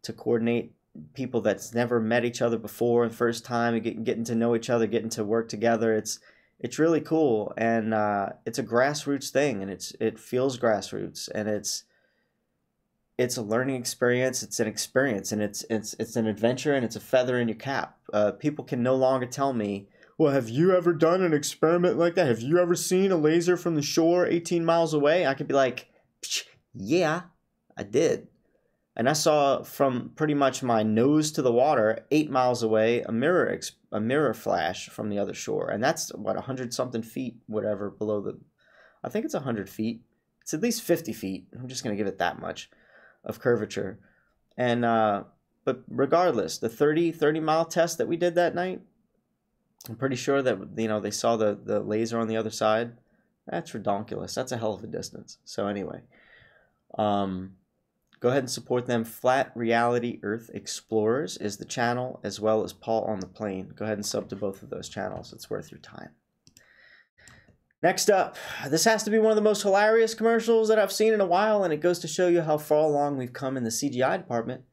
to coordinate, people that's never met each other before the first time, and getting to know each other, getting to work together. It's really cool, and it's a grassroots thing, and it feels grassroots, and it's a learning experience. It's an experience, and it's an adventure, and it's a feather in your cap. People can no longer tell me, well, have you ever done an experiment like that? Have you ever seen a laser from the shore 18 miles away? I could be like, yeah, I did. And I saw from pretty much my nose to the water 8 miles away a mirror flash from the other shore. And that's, what, 100-something feet, whatever, below the... I think it's 100 feet. It's at least 50 feet. I'm just going to give it that much of curvature. And, but regardless, the 30-mile test that we did that night, I'm pretty sure that, you know, they saw the laser on the other side. That's redonkulous. That's a hell of a distance. So anyway, go ahead and support them. Flat Reality Earth Explorers is the channel, as well as Paul on the Plane. Go ahead and sub to both of those channels. It's worth your time. Next up, this has to be one of the most hilarious commercials that I've seen in a while, and it goes to show you how far along we've come in the CGI department.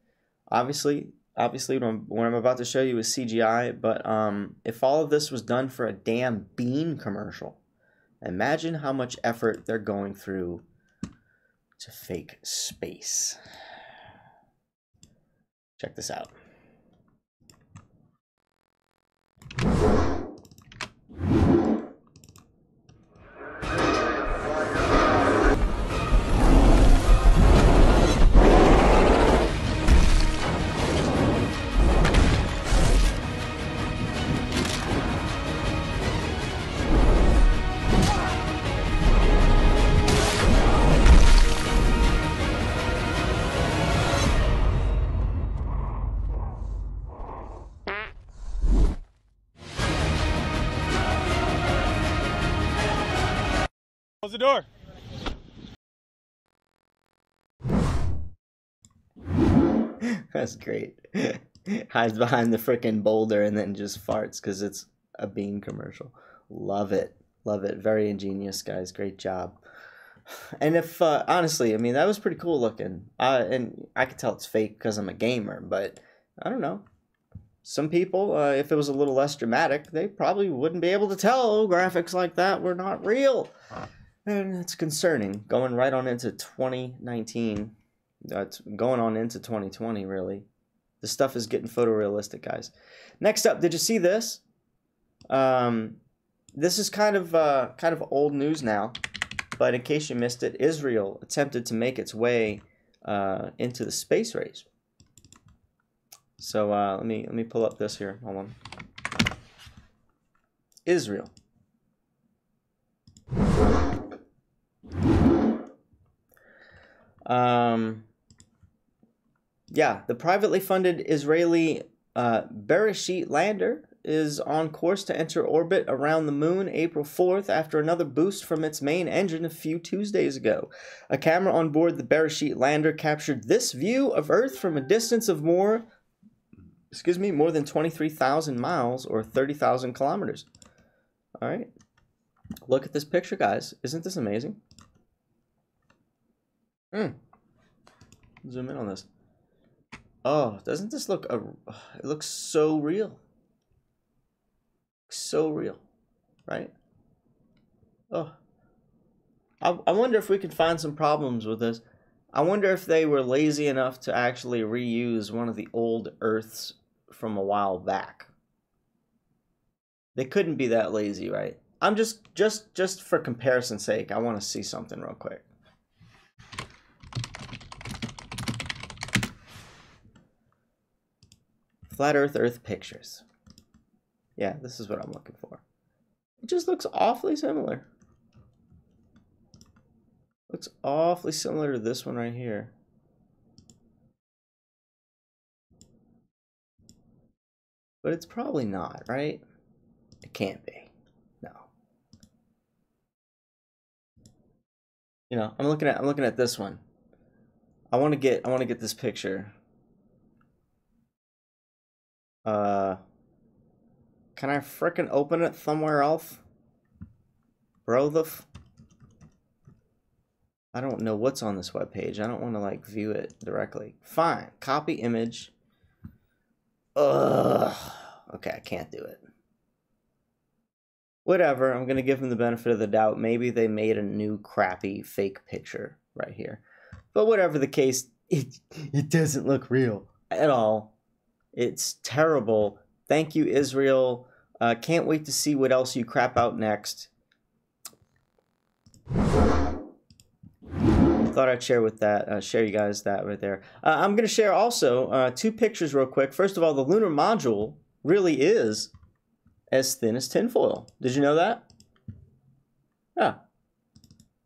Obviously what I'm about to show you is CGI, but if all of this was done for a damn bean commercial, imagine how much effort they're going through to fake space. Check this out. Close the door. That's great. Hides behind the frickin' boulder and then just farts because it's a bean commercial. Love it. Love it. Very ingenious, guys. Great job. And if, honestly, I mean, that was pretty cool looking. And I could tell it's fake because I'm a gamer, but I don't know. Some people, if it was a little less dramatic, they probably wouldn't be able to tell graphics like that were not real. And it's concerning, going right on into 2019. It's going on into 2020, really. The stuff is getting photorealistic, guys. Next up, did you see this? This is kind of old news now, but in case you missed it, Israel attempted to make its way into the space race. So let me pull up this here. Hold on. Israel. Yeah, the privately funded Israeli Bereshit lander is on course to enter orbit around the moon April 4th after another boost from its main engine a few Tuesdays ago. A camera on board the Bereshit lander captured this view of Earth from a distance of more than 23,000 miles or 30,000 kilometers. All right. Look at this picture, guys. Isn't this amazing? Zoom in on this. Oh, doesn't this look... it looks so real. So real. Right? Oh. I wonder if we could find some problems with this. I wonder if they were lazy enough to actually reuse one of the old Earths from a while back. They couldn't be that lazy, right? I'm just for comparison's sake, I want to see something real quick. Flat Earth pictures. Yeah, this is what I'm looking for. It just looks awfully similar. Looks awfully similar to this one right here. But it's probably not, right? It can't be. No. You know, I'm looking at this one. I want to get this picture. Can I frickin' open it somewhere else? I don't know what's on this webpage. I don't want to like view it directly. Fine. Copy image. Ugh. Okay, I can't do it. Whatever. I'm gonna give them the benefit of the doubt. Maybe they made a new crappy fake picture right here. But whatever the case, it doesn't look real at all. It's terrible. Thank you, Israel. Can't wait to see what else you crap out next. Thought I'd share you guys that right there. I'm going to share also 2 pictures real quick. First of all, the lunar module really is as thin as tinfoil. Did you know that? Yeah.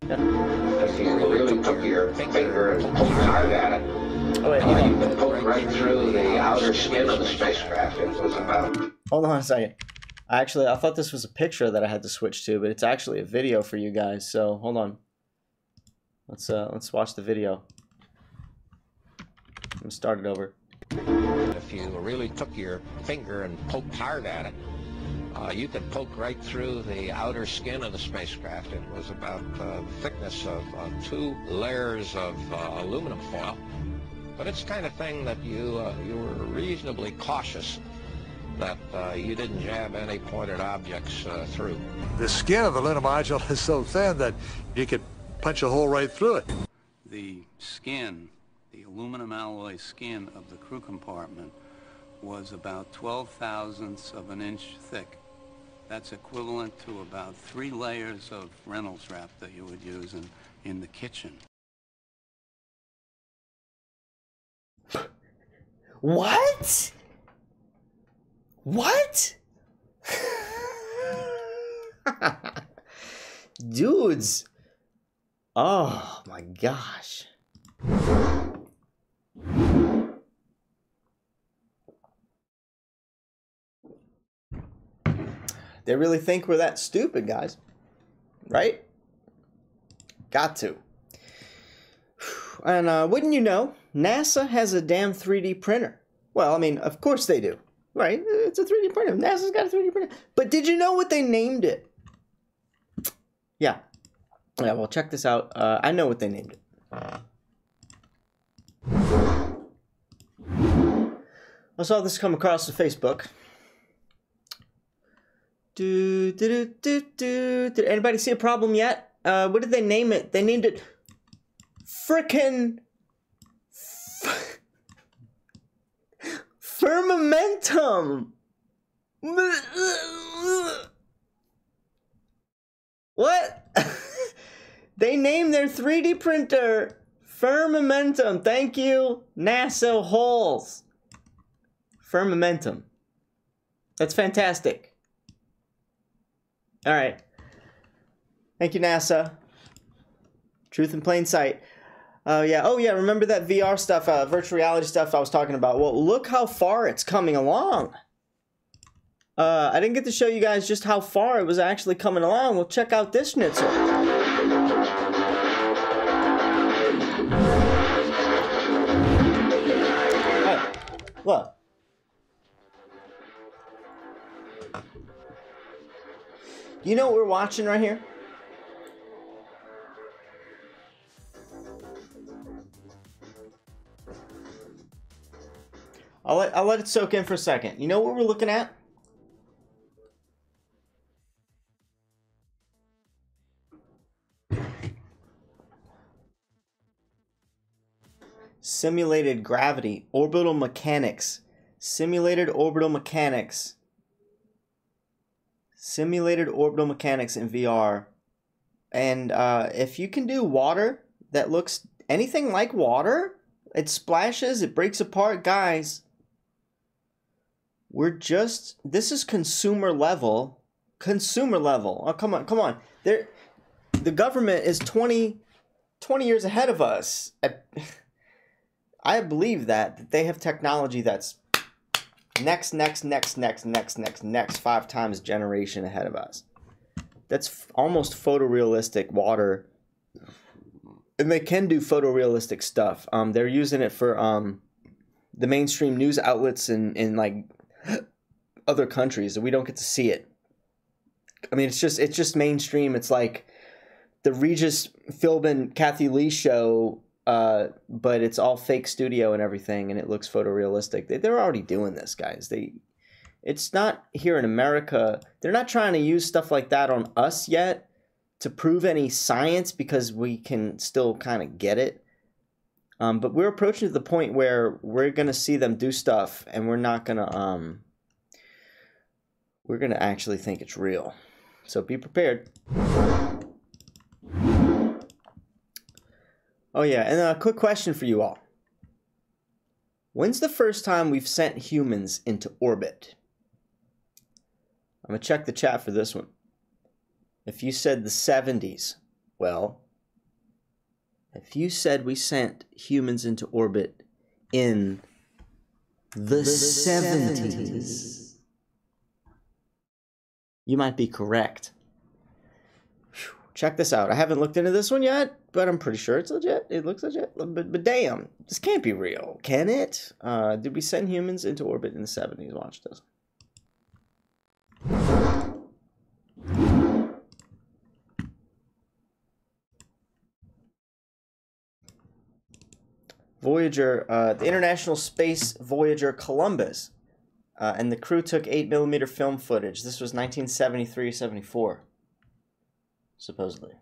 If you really took your finger and poked hard at it, oh, wait, hold on. You could poke right through the outer skin of the spacecraft. It was about... Hold on a second. I thought this was a picture that I had to switch to, but it's actually a video for you guys. So hold on. Let's watch the video. I'm gonna start it over. If you really took your finger and poked hard at it, you could poke right through the outer skin of the spacecraft. It was about the thickness of 2 layers of aluminum foil. But it's the kind of thing that you were reasonably cautious that you didn't jab any pointed objects through. The skin of the lunar module is so thin that you could punch a hole right through it. The skin, the aluminum alloy skin of the crew compartment was about 12 thousandths of an inch thick. That's equivalent to about 3 layers of Reynolds wrap that you would use in the kitchen. What? What? Dudes. Oh my gosh. They really think we're that stupid, guys. Right? Got to. And wouldn't you know, NASA has a damn 3D printer. Well, I mean, of course they do. Right? It's a 3D printer. NASA's got a 3D printer. But did you know what they named it? Yeah. Yeah, well, check this out. I know what they named it. I saw this come across the Facebook. Did anybody see a problem yet? What did they name it? They named it frickin' Firmamentum. What? They named their 3D printer Firmamentum. Thank you, NASA holes. Firmamentum. That's fantastic. All right. Thank you, NASA. Truth in plain sight. Yeah. Oh, yeah. Remember that VR stuff, virtual reality stuff I was talking about? Well, look how far it's coming along. I didn't get to show you guys just how far it was actually coming along. Well, check out this schnitzel. Hey, look. You know what we're watching right here? I'll let it soak in for a second. You know what we're looking at? Simulated gravity, orbital mechanics, simulated orbital mechanics. Simulated orbital mechanics in VR. And if you can do water that looks anything like water, it splashes, it breaks apart, guys. This is consumer level. Consumer level. Oh, come on. The government is 20 years ahead of us. I believe that they have technology that's next 5 times generation ahead of us. That's almost photorealistic water. And they can do photorealistic stuff. They're using it for the mainstream news outlets in like other countries, and we don't get to see it. I mean, it's just mainstream. It's like the Regis Philbin Kathy Lee show, but it's all fake studio and everything, and it looks photorealistic. They're already doing this, guys. It's not here in America. They're not trying to use stuff like that on us yet to prove any science, because we can still kind of get it. But we're approaching to the point where we're going to see them do stuff, and we're not going to we're going to actually think it's real. So be prepared. Oh yeah, and a quick question for you all. When's the first time we've sent humans into orbit? I'm going to check the chat for this one. If you said the 70s, well, if you said we sent humans into orbit in the 70s, you might be correct. Check this out. I haven't looked into this one yet, but I'm pretty sure it's legit. It looks legit. But damn, this can't be real, can it? Did we send humans into orbit in the 70s? Watch this. Voyager, the International Space Voyager Columbus, and the crew took 8mm film footage. This was 1973-74, supposedly.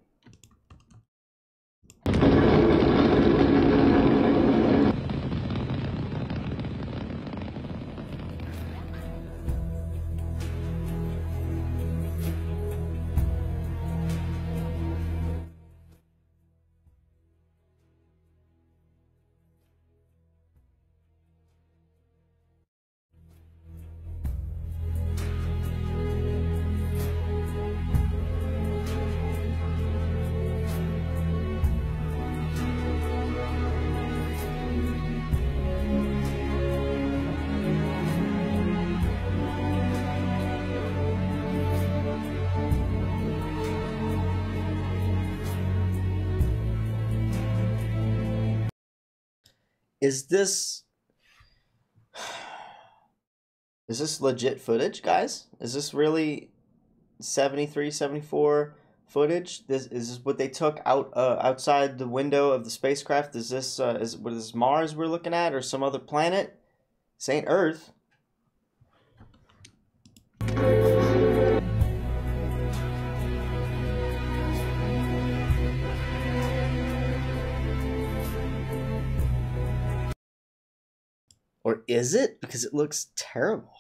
Is this legit footage, guys? Is this really 73, 74 footage? Is this what they took outside the window of the spacecraft? Is this what is Mars we're looking at, or some other planet? This ain't Earth. Or is it? Because it looks terrible.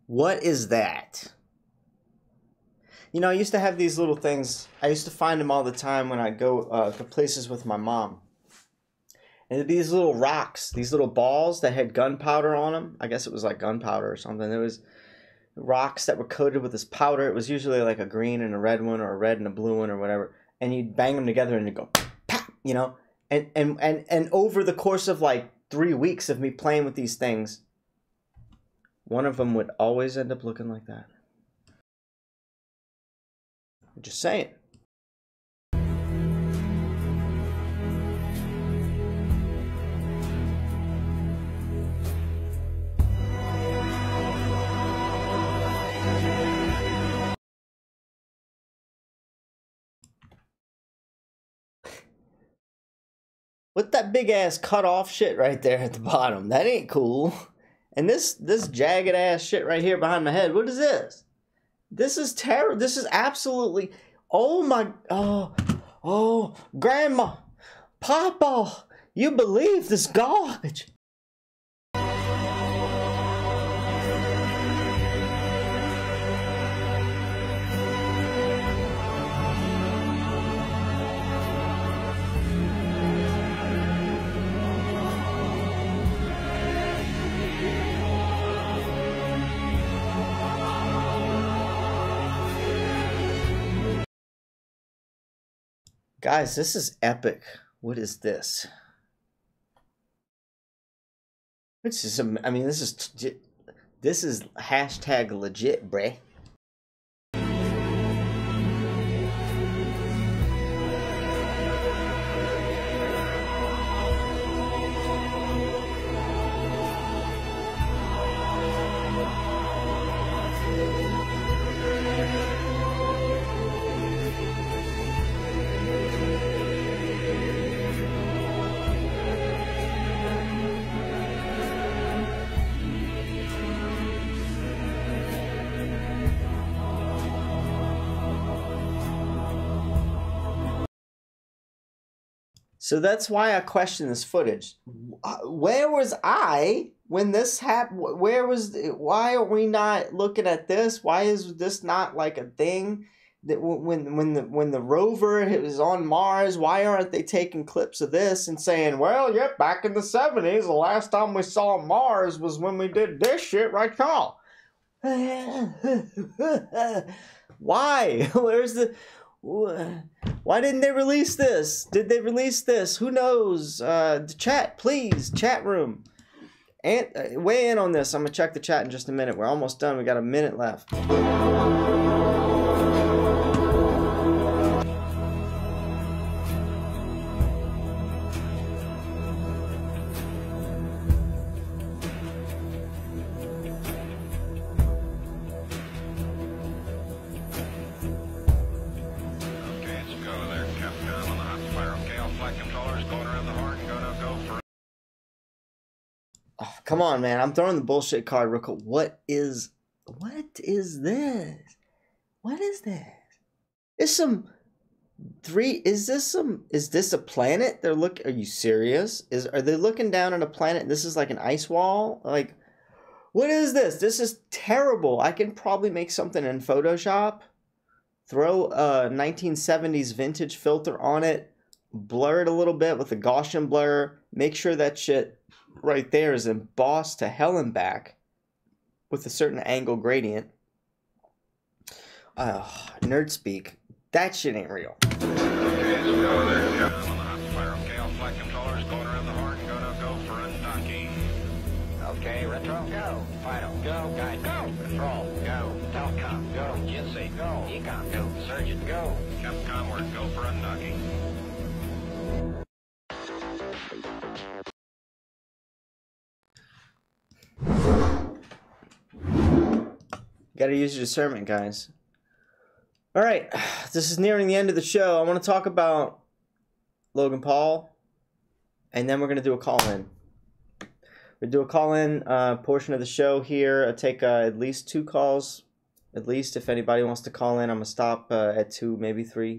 What is that? You know, I used to have these little things. I used to find them all the time when I go to places with my mom. And it'd be these little rocks, these little balls that had gunpowder on them. I guess it was like gunpowder or something. There was rocks that were coated with this powder. It was usually like a green and a red one, or a red and a blue one, or whatever. And you'd bang them together and it'd go, pop, you know. And over the course of like 3 weeks of me playing with these things, one of them would always end up looking like that. I'm just saying. What that big ass cut off shit right there at the bottom? That ain't cool. And this jagged ass shit right here behind my head. What is this? This is terrible. This is absolutely. Oh my. Oh, Grandma, Papa, you believe this garbage? Guys, this is epic. What is this? This is, I mean, this is hashtag legit, bruh. So that's why I question this footage. Where was I when this happened? Why are we not looking at this? Why is this not like a thing? That when the rover was on Mars, why aren't they taking clips of this and saying, well, yep, back in the 70s, the last time we saw Mars was when we did this shit right now. Why? Where's the... Why didn't they release this? Did they release this? Who knows? Chat, please. Chat room. And weigh in on this. I'm going to check the chat in just a minute. We're almost done. We got a minute left. Oh, come on, man. I'm throwing the bullshit card real quick. What is this? What is this? Is this a planet? Are you serious? Are they looking down at a planet? This is like an ice wall? Like, what is this? This is terrible. I can probably make something in Photoshop, throw a 1970s vintage filter on it, blur it a little bit with a Gaussian blur, make sure that shit right there is embossed to hell and back with a certain angle gradient. Nerd speak. That shit ain't real. Okay, retro, go. Final, go. Guide, go. Control, go. Telecom, go. Jinsei, go. Econ, go. Surgeon, go. Capcom, we're go for undocking. Gotta use your discernment, guys. All right, this is nearing the end of the show. I want to talk about Logan Paul, and then we're going to do a call-in. We'll do a call-in portion of the show here. I'll take at least 2 calls. At least if anybody wants to call in, I'm going to stop at 2, maybe 3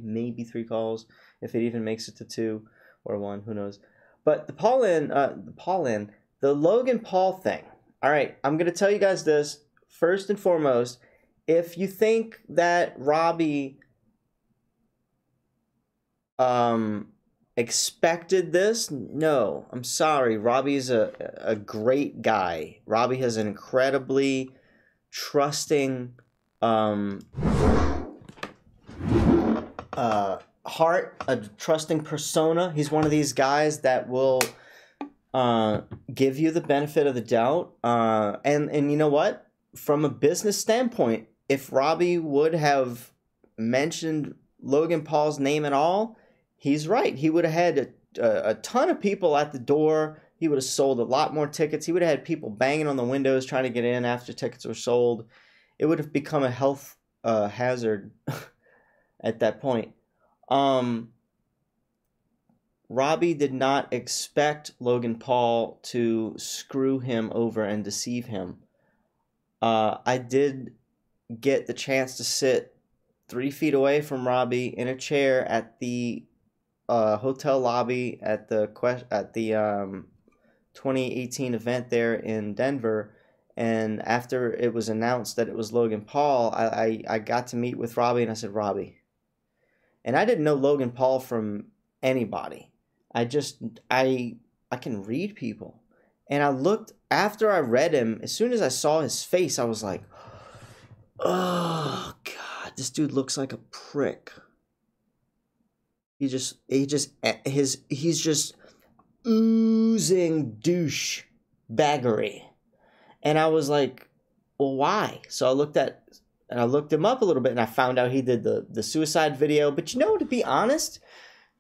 calls. If it even makes it to 2 or 1, who knows. But the Logan Paul thing. All right, I'm going to tell you guys this. First and foremost, if you think that Robbie expected this, no, I'm sorry. Robbie's a great guy. Robbie has an incredibly trusting heart, a trusting persona. He's one of these guys that will give you the benefit of the doubt. And you know what? From a business standpoint, if Robbie would have mentioned Logan Paul's name at all, he's right. He would have had a ton of people at the door. He would have sold a lot more tickets. He would have had people banging on the windows trying to get in after tickets were sold. It would have become a health hazard at that point. Robbie did not expect Logan Paul to screw him over and deceive him. I did get the chance to sit 3 feet away from Robbie in a chair at the hotel lobby at the 2018 event there in Denver. And after it was announced that it was Logan Paul, I got to meet with Robbie, and I said, Robbie. And I didn't know Logan Paul from anybody. I can read people. And I looked, after I read him, as soon as I saw his face, I was like, oh, God, this dude looks like a prick. He's just oozing douche baggery. And I was like, well, why? So I looked him up a little bit, and I found out he did the suicide video. But you know, to be honest,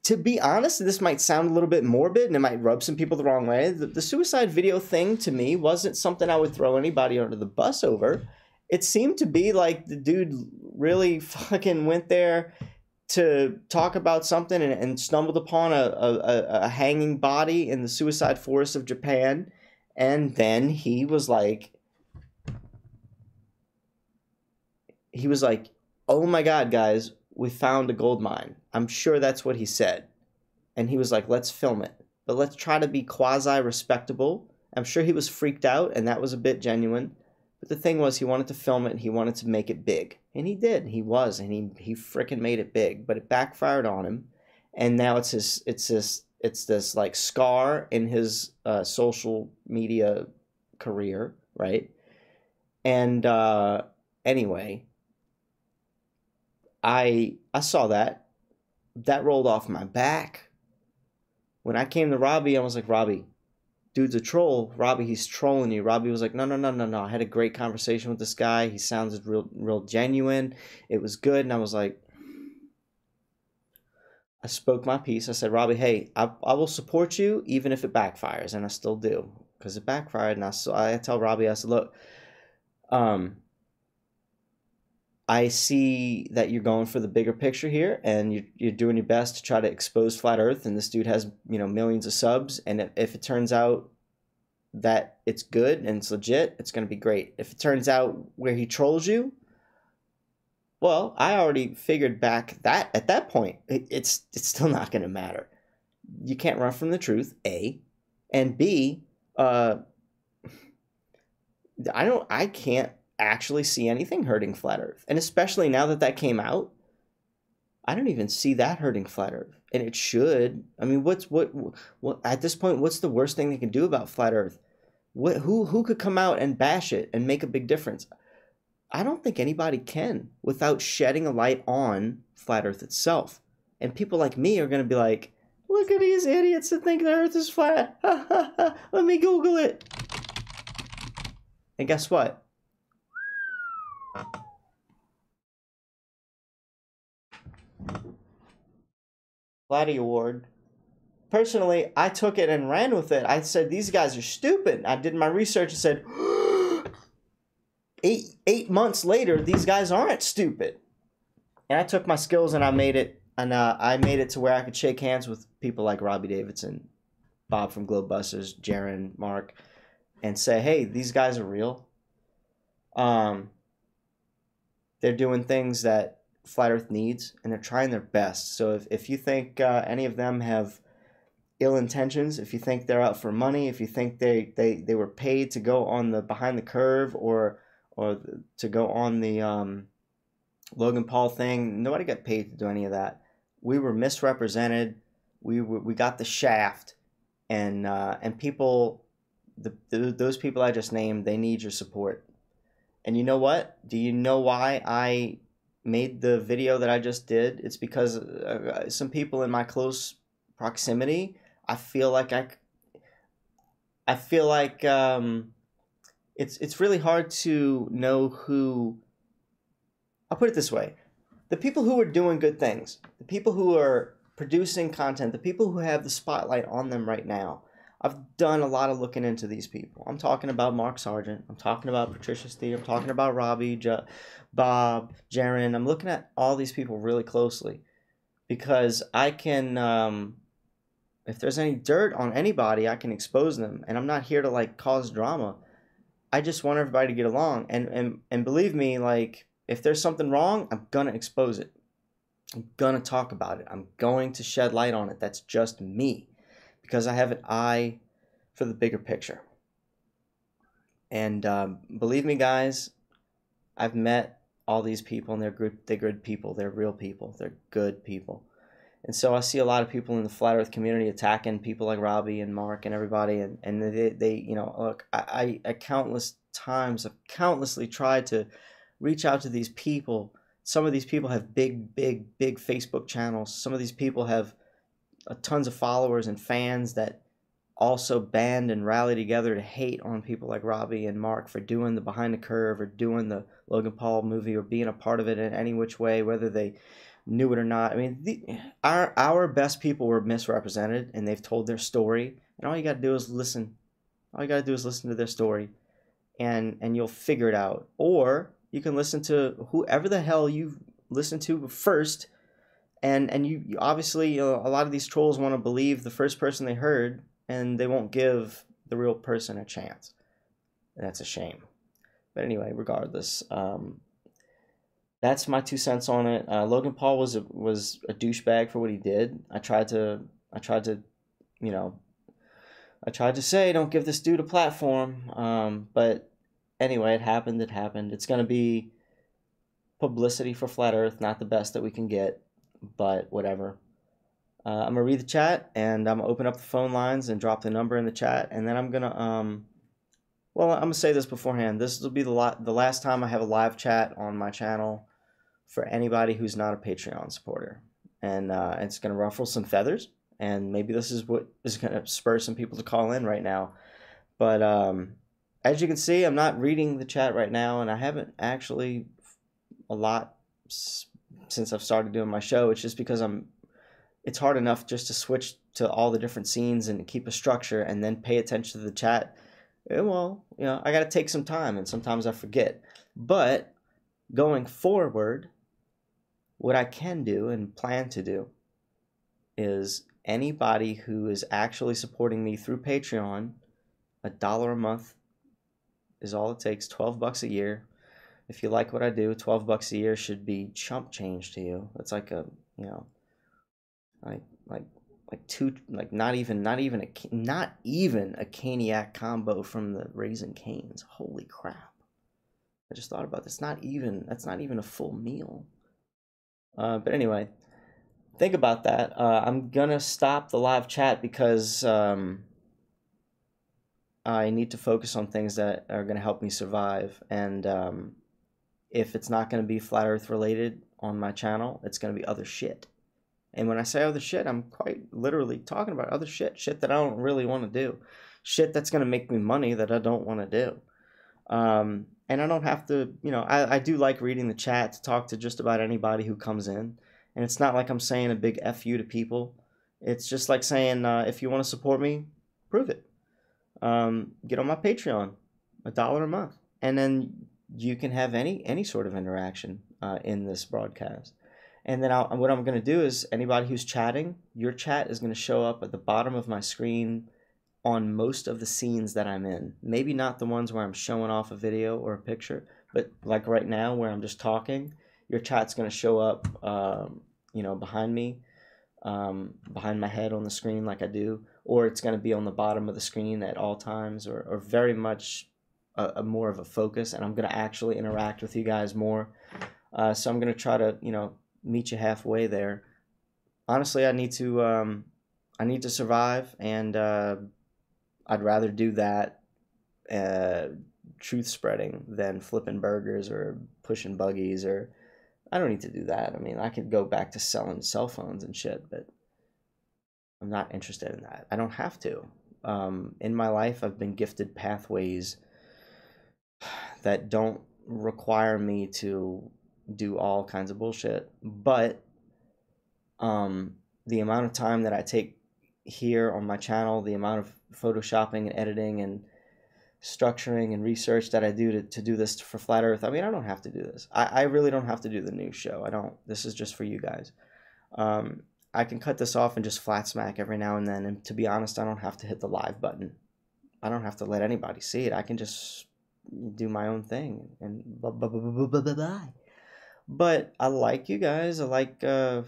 this might sound a little bit morbid, and it might rub some people the wrong way. The suicide video thing, to me, wasn't something I would throw anybody under the bus over. It seemed to be like the dude really fucking went there to talk about something and stumbled upon a hanging body in the suicide forest of Japan. And then he was like, oh my God, guys, we found a gold mine. I'm sure that's what he said. And he was like, let's film it. But let's try to be quasi-respectable. I'm sure he was freaked out, and that was a bit genuine. But the thing was, he wanted to film it, and he wanted to make it big. And he did. He he freaking made it big. But it backfired on him. And now it's this like scar in his social media career, right? And anyway, I saw that rolled off my back. When I came to Robbie, I was like, Robbie, dude's a troll. Robbie, he's trolling you. Robbie was like, no. I had a great conversation with this guy. He sounded real genuine. It was good. And I was like, I spoke my piece. I said, Robbie, hey, I will support you even if it backfires. And I still do, because it backfired. And I tell Robbie, I said, look, I see that you're going for the bigger picture here, and you're doing your best to try to expose Flat Earth, and this dude has, millions of subs, and if it turns out that it's good and it's legit, it's going to be great. If it turns out where he trolls you, well, I already figured back that at that point, it's still not going to matter. You can't run from the truth, A, and B, I can't actually see anything hurting Flat Earth. And especially now that came out, I don't even see that hurting Flat Earth. And it should. I mean, what at this point, what's the worst thing they can do about Flat Earth? Who could come out and bash it and make a big difference? I don't think anybody can without shedding a light on Flat Earth itself. And people like me are going to be like, look at these idiots that think the Earth is flat. Let me Google it. And guess what? Flatty Award. Personally, I took it and ran with it. I said, these guys are stupid. I did my research and said, 8 months later, these guys aren't stupid. And I took my skills and I made it to where I could shake hands with people like Robbie Davidson, Bob from Globebusters, Jaron, Mark, and say, hey, these guys are real. They're doing things that Flat Earth needs, and they're trying their best. So if you think any of them have ill intentions, if you think they're out for money, if you think they were paid to go on the behind the curve or to go on the Logan Paul thing, nobody got paid to do any of that. We were misrepresented. We got the shaft, and people, those people I just named, they need your support. And you know what? Do you know why I made the video that I just did? It's because some people in my close proximity, I feel like it's really hard to know who. I'll put it this way: the people who are doing good things, the people who are producing content, the people who have the spotlight on them right now. I've done a lot of looking into these people. I'm talking about Mark Sargent. I'm talking about Patricia Steve. I'm talking about Robbie, Bob, Jaron. I'm looking at all these people really closely because I can, if there's any dirt on anybody, I can expose them. And I'm not here to like cause drama. I just want everybody to get along. And believe me, like if there's something wrong, I'm gonna expose it. I'm gonna talk about it. I'm going to shed light on it. That's just me. Because I have an eye for the bigger picture. And believe me, guys, I've met all these people, and they're good people. They're real people. They're good people. And so I see a lot of people in the Flat Earth community attacking people like Robbie and Mark and everybody. And they you know, look, I countless times have countlessly tried to reach out to these people. Some of these people have big Facebook channels. Some of these people have tons of followers and fans that also band and rally together to hate on people like Robbie and Mark for doing the behind the curve or doing the Logan Paul movie or being a part of it in any which way, whether they knew it or not. I mean, our best people were misrepresented, and they've told their story, and all you got to do is listen. All you got to do is listen to their story, and you'll figure it out. Or you can listen to whoever the hell you listened to first. And you obviously, a lot of these trolls want to believe the first person they heard, and they won't give the real person a chance. And that's a shame. But anyway, regardless, that's my 2 cents on it. Logan Paul was a douchebag for what he did. I tried to say don't give this dude a platform. But anyway, it happened. It's going to be publicity for Flat Earth, not the best that we can get. But whatever. I'm gonna read the chat, and I'm gonna open up the phone lines and drop the number in the chat, and then I'm gonna well, I'm gonna say this beforehand. This will be the last time I have a live chat on my channel for anybody who's not a Patreon supporter, and it's gonna ruffle some feathers, and maybe this is what is gonna spur some people to call in right now. But as you can see, I'm not reading the chat right now, and I haven't actually a lot since I've started doing my show. It's just because it's hard enough just to switch to all the different scenes and keep a structure and then pay attention to the chat. Well, you know, I got to take some time, and sometimes I forget. But going forward, what I can do and plan to do is anybody who is actually supporting me through Patreon, $1 a month is all it takes, $12 a year. If you like what I do, $12 a year should be chump change to you. That's like a, you know, not even a Caniac combo from the Raising Cane's. Holy crap! I just thought about this. That's not even a full meal. But anyway, think about that. I'm gonna stop the live chat because I need to focus on things that are gonna help me survive, and if it's not going to be Flat Earth related on my channel, it's going to be other shit. And when I say other shit, I'm quite literally talking about other shit that I don't really want to do. Shit that's going to make me money that I don't want to do. And I don't have to, you know, I do like reading the chat to talk to just about anybody who comes in. And it's not like I'm saying a big F you to people. It's just like saying, if you want to support me, prove it. Get on my Patreon, $1 a month. And then you can have any sort of interaction in this broadcast. And then what I'm going to do is anybody who's chatting, your chat is going to show up at the bottom of my screen on most of the scenes that I'm in. Maybe not the ones where I'm showing off a video or a picture, but like right now where I'm just talking, your chat's going to show up, you know, behind me. behind my head on the screen like I do, or it's going to be on the bottom of the screen at all times, or very much a more of a focus, and I'm going to actually interact with you guys more. So I'm going to try to, you know, meet you halfway there. Honestly, I need to survive, and I'd rather do that truth spreading than flipping burgers or pushing buggies, or I don't need to do that. I mean, I could go back to selling cell phones and shit, but I'm not interested in that. I don't have to. In my life, I've been gifted pathways that don't require me to do all kinds of bullshit, but the amount of time that I take here on my channel, the amount of photoshopping and editing and structuring and research that I do to do this for Flat Earth. I mean, I don't have to do this. I really don't have to do the news show. I don't. This is just for you guys. I can cut this off and just flat smack every now and then. And to be honest, I don't have to hit the live button. I don't have to let anybody see it. I can just do my own thing and bye. But I like you guys. I like the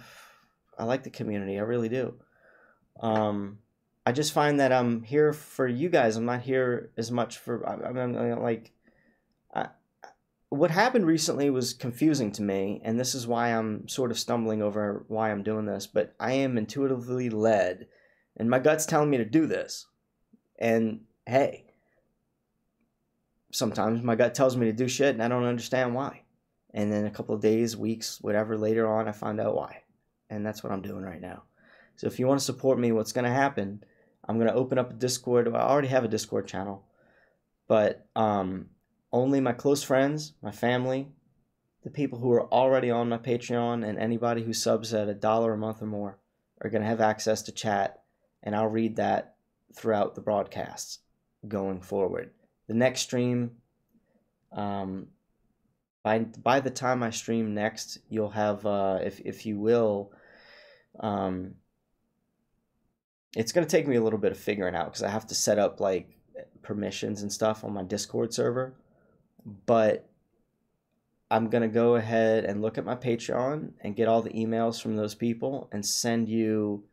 community. I really do. I just find that I'm here for you guys. I'm not here as much for. What happened recently was confusing to me, and this is why I'm sort of stumbling over why I'm doing this. But I am intuitively led, and my gut's telling me to do this. And hey, sometimes my gut tells me to do shit, and I don't understand why. And then a couple of days, weeks, whatever later on, I find out why, and that's what I'm doing right now. So if you want to support me, what's going to happen? I'm going to open up a Discord. Well, I already have a Discord channel, but only my close friends, my family, the people who are already on my Patreon, and anybody who subs at $1 a month or more are going to have access to chat, and I'll read that throughout the broadcasts going forward. The next stream, by the time I stream next, you'll have, if you will, it's going to take me a little bit of figuring out because I have to set up like permissions and stuff on my Discord server. But I'm going to go ahead and look at my Patreon and get all the emails from those people and send you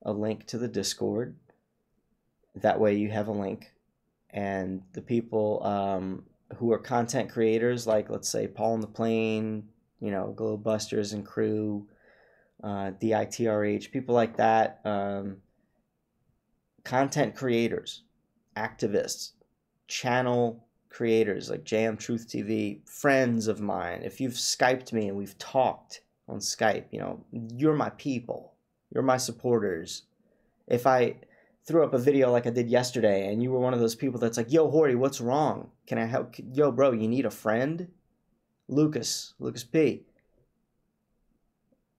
a link to the Discord. That way you have a link. And the people who are content creators, like let's say Paul and the Plane, you know, Glowbusters and crew, DITRH, people like that, content creators, activists, channel creators like JM Truth TV, friends of mine. If you've Skyped me and we've talked on Skype, you know, you're my people. You're my supporters. If I threw up a video like I did yesterday and you were one of those people that's like, yo, Horty, what's wrong? Can I help? Yo, bro, you need a friend? Lucas P.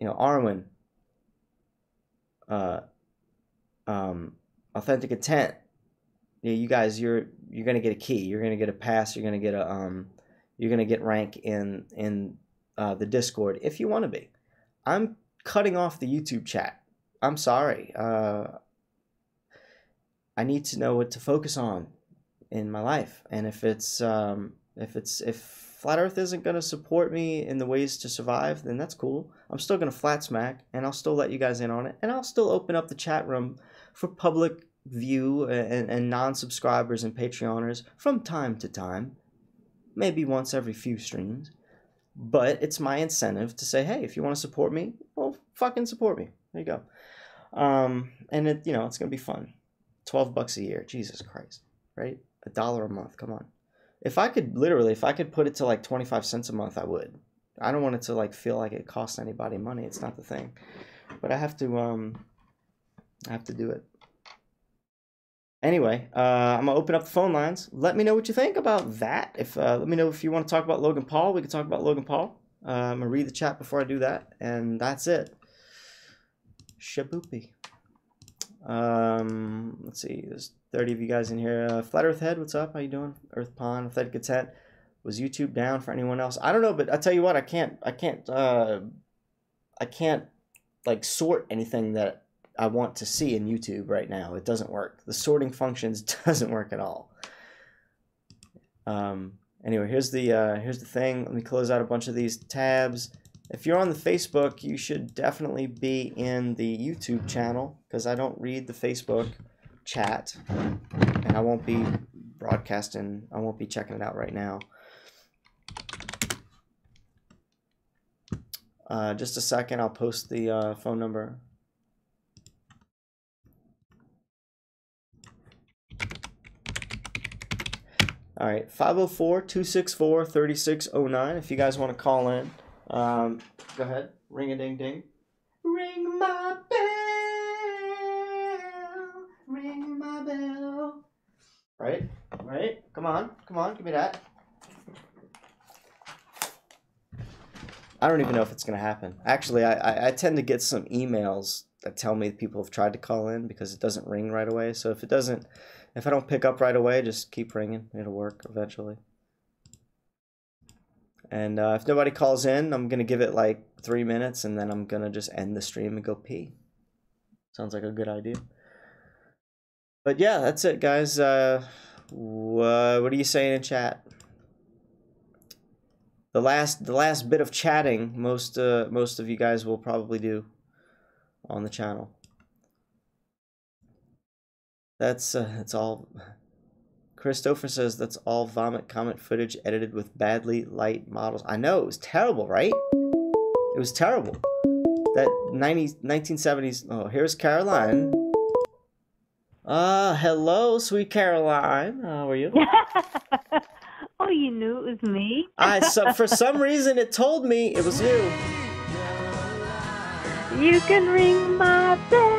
You know, Arwen. Authentic Intent. Yeah, you guys, you're gonna get a key. You're gonna get a pass. You're gonna get rank in the Discord if you want to be. I'm cutting off the YouTube chat. I'm sorry. I need to know what to focus on in my life, and if Flat Earth isn't gonna support me in the ways to survive, then that's cool. I'm still gonna flat smack, and I'll still let you guys in on it, and I'll still open up the chat room for public view and non-subscribers and Patreoners from time to time, maybe once every few streams. But it's my incentive to say, hey, if you want to support me, well, fucking support me. There you go. And it, you know, it's gonna be fun. $12 a year, Jesus Christ, right? $1 a month, come on. If I could put it to like 25 cents a month, I would. I don't want it to like feel like it costs anybody money. It's not the thing. But I have to do it. Anyway, I'm gonna open up the phone lines. Let me know what you think about that. Let me know if you want to talk about Logan Paul. We can talk about Logan Paul. I'm gonna read the chat before I do that, and that's it. Shaboopy. Let's see. There's 30 of you guys in here. Flat Earth Head, what's up? How you doing? Earth Pond, Authentic Content. Was YouTube down for anyone else? I don't know, but I tell you what, I can't like sort anything that I want to see in YouTube right now. It doesn't work. The sorting functions doesn't work at all. Anyway, here's the thing. Let me close out a bunch of these tabs. If you're on the Facebook, you should definitely be in the YouTube channel, because I don't read the Facebook chat, and I won't be broadcasting. I won't be checking it out right now. Just a second, I'll post the phone number. All right, 504-264-3609. If you guys want to call in, go ahead. Ring a ding ding. Ring my bell. Ring my bell. Right? Right? Come on. Come on. Give me that. I don't even know if it's going to happen. Actually, I tend to get some emails that tell me people have tried to call in because it doesn't ring right away. So if I don't pick up right away, just keep ringing. It'll work eventually. And if nobody calls in, I'm going to give it like 3 minutes, and then I'm going to just end the stream and go pee. Sounds like a good idea. But yeah, that's it, guys. What are you saying in chat? The last bit of chatting, most of you guys will probably do on the channel. That's all. Christopher says that's all vomit comment footage edited with badly light models. I know, it was terrible, right? It was terrible. That 1970s. Oh, here's Caroline. Hello, sweet Caroline. How are you? Oh, you knew it was me? For some reason, it told me it was you. You can ring my bell.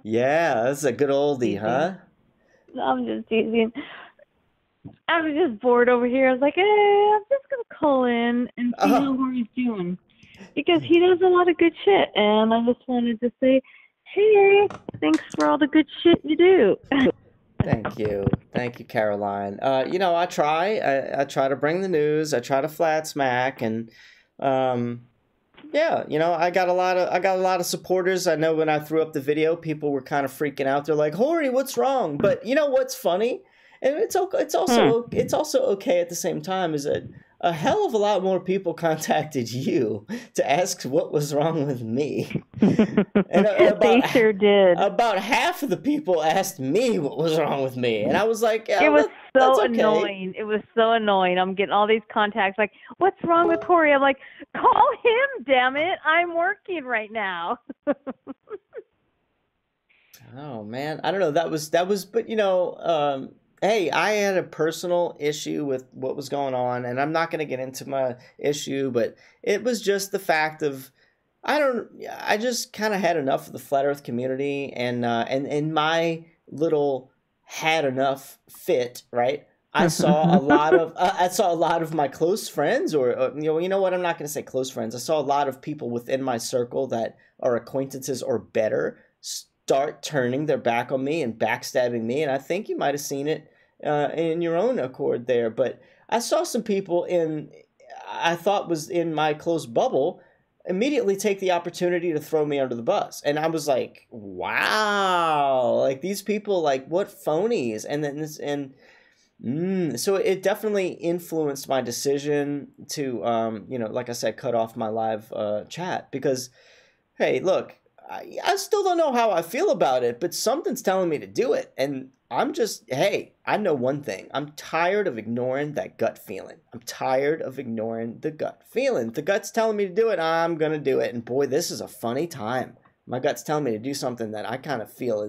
Yeah, that's a good oldie, huh? I'm just teasing. I was just bored over here. I was like, I'm just going to call in and see how Rory's doing. Because he does a lot of good shit. And I just wanted to say, hey, thanks for all the good shit you do. Thank you. Thank you, Caroline. You know, I try to bring the news. I try to flat smack, and yeah, you know, I got a lot of supporters. I know when I threw up the video, people were kind of freaking out. They're like, "Hori, what's wrong?" But you know what's funny? And it's also okay at the same time, is that a hell of a lot more people contacted you to ask what was wrong with me. And they sure did. About half of the people asked me what was wrong with me, and I was like, yeah, it was so okay. annoying. It was so annoying. I'm getting all these contacts like, what's wrong with Hori? I'm like, call him, damn it. I'm working right now. Oh man, I don't know. That was, but you know, hey, I had a personal issue with what was going on, and I'm not going to get into my issue, but it was just the fact of, I just kind of had enough of the flat Earth community, and my little had enough fit, right? I saw a lot of my close friends, or you know what? I'm not going to say close friends. I saw a lot of people within my circle that are acquaintances or better start turning their back on me and backstabbing me, and I think you might have seen it in your own accord there. But I saw some people I thought was in my close bubble immediately take the opportunity to throw me under the bus, and I was like, wow, like these people, like what phonies. And then so it definitely influenced my decision to you know, like I said, cut off my live chat, because hey, look, I still don't know how I feel about it, but something's telling me to do it. And I'm just, hey, I know one thing. I'm tired of ignoring that gut feeling. I'm tired of ignoring the gut feeling. If the gut's telling me to do it, I'm going to do it. And boy, this is a funny time. My gut's telling me to do something that I kind of feel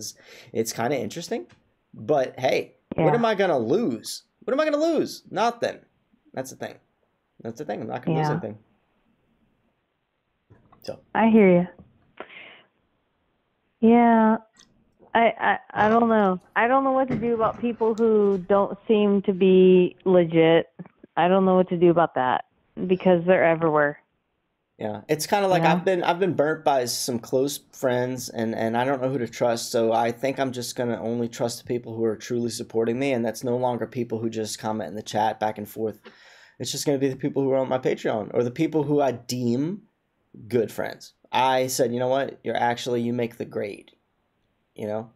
it's kind of interesting. But hey, what am I going to lose? What am I going to lose? Nothing. That's the thing. That's the thing. I'm not going to lose anything. So I hear you. Yeah, I don't know. I don't know what to do about people who don't seem to be legit. I don't know what to do about that, because they're everywhere. Yeah, it's kind of like I've been burnt by some close friends, and I don't know who to trust. So I think I'm just gonna only trust the people who are truly supporting me, and that's no longer people who just comment in the chat back and forth. It's just gonna be the people who are on my Patreon, or the people who I deem good friends. I said, you know what? You make the grade, you know?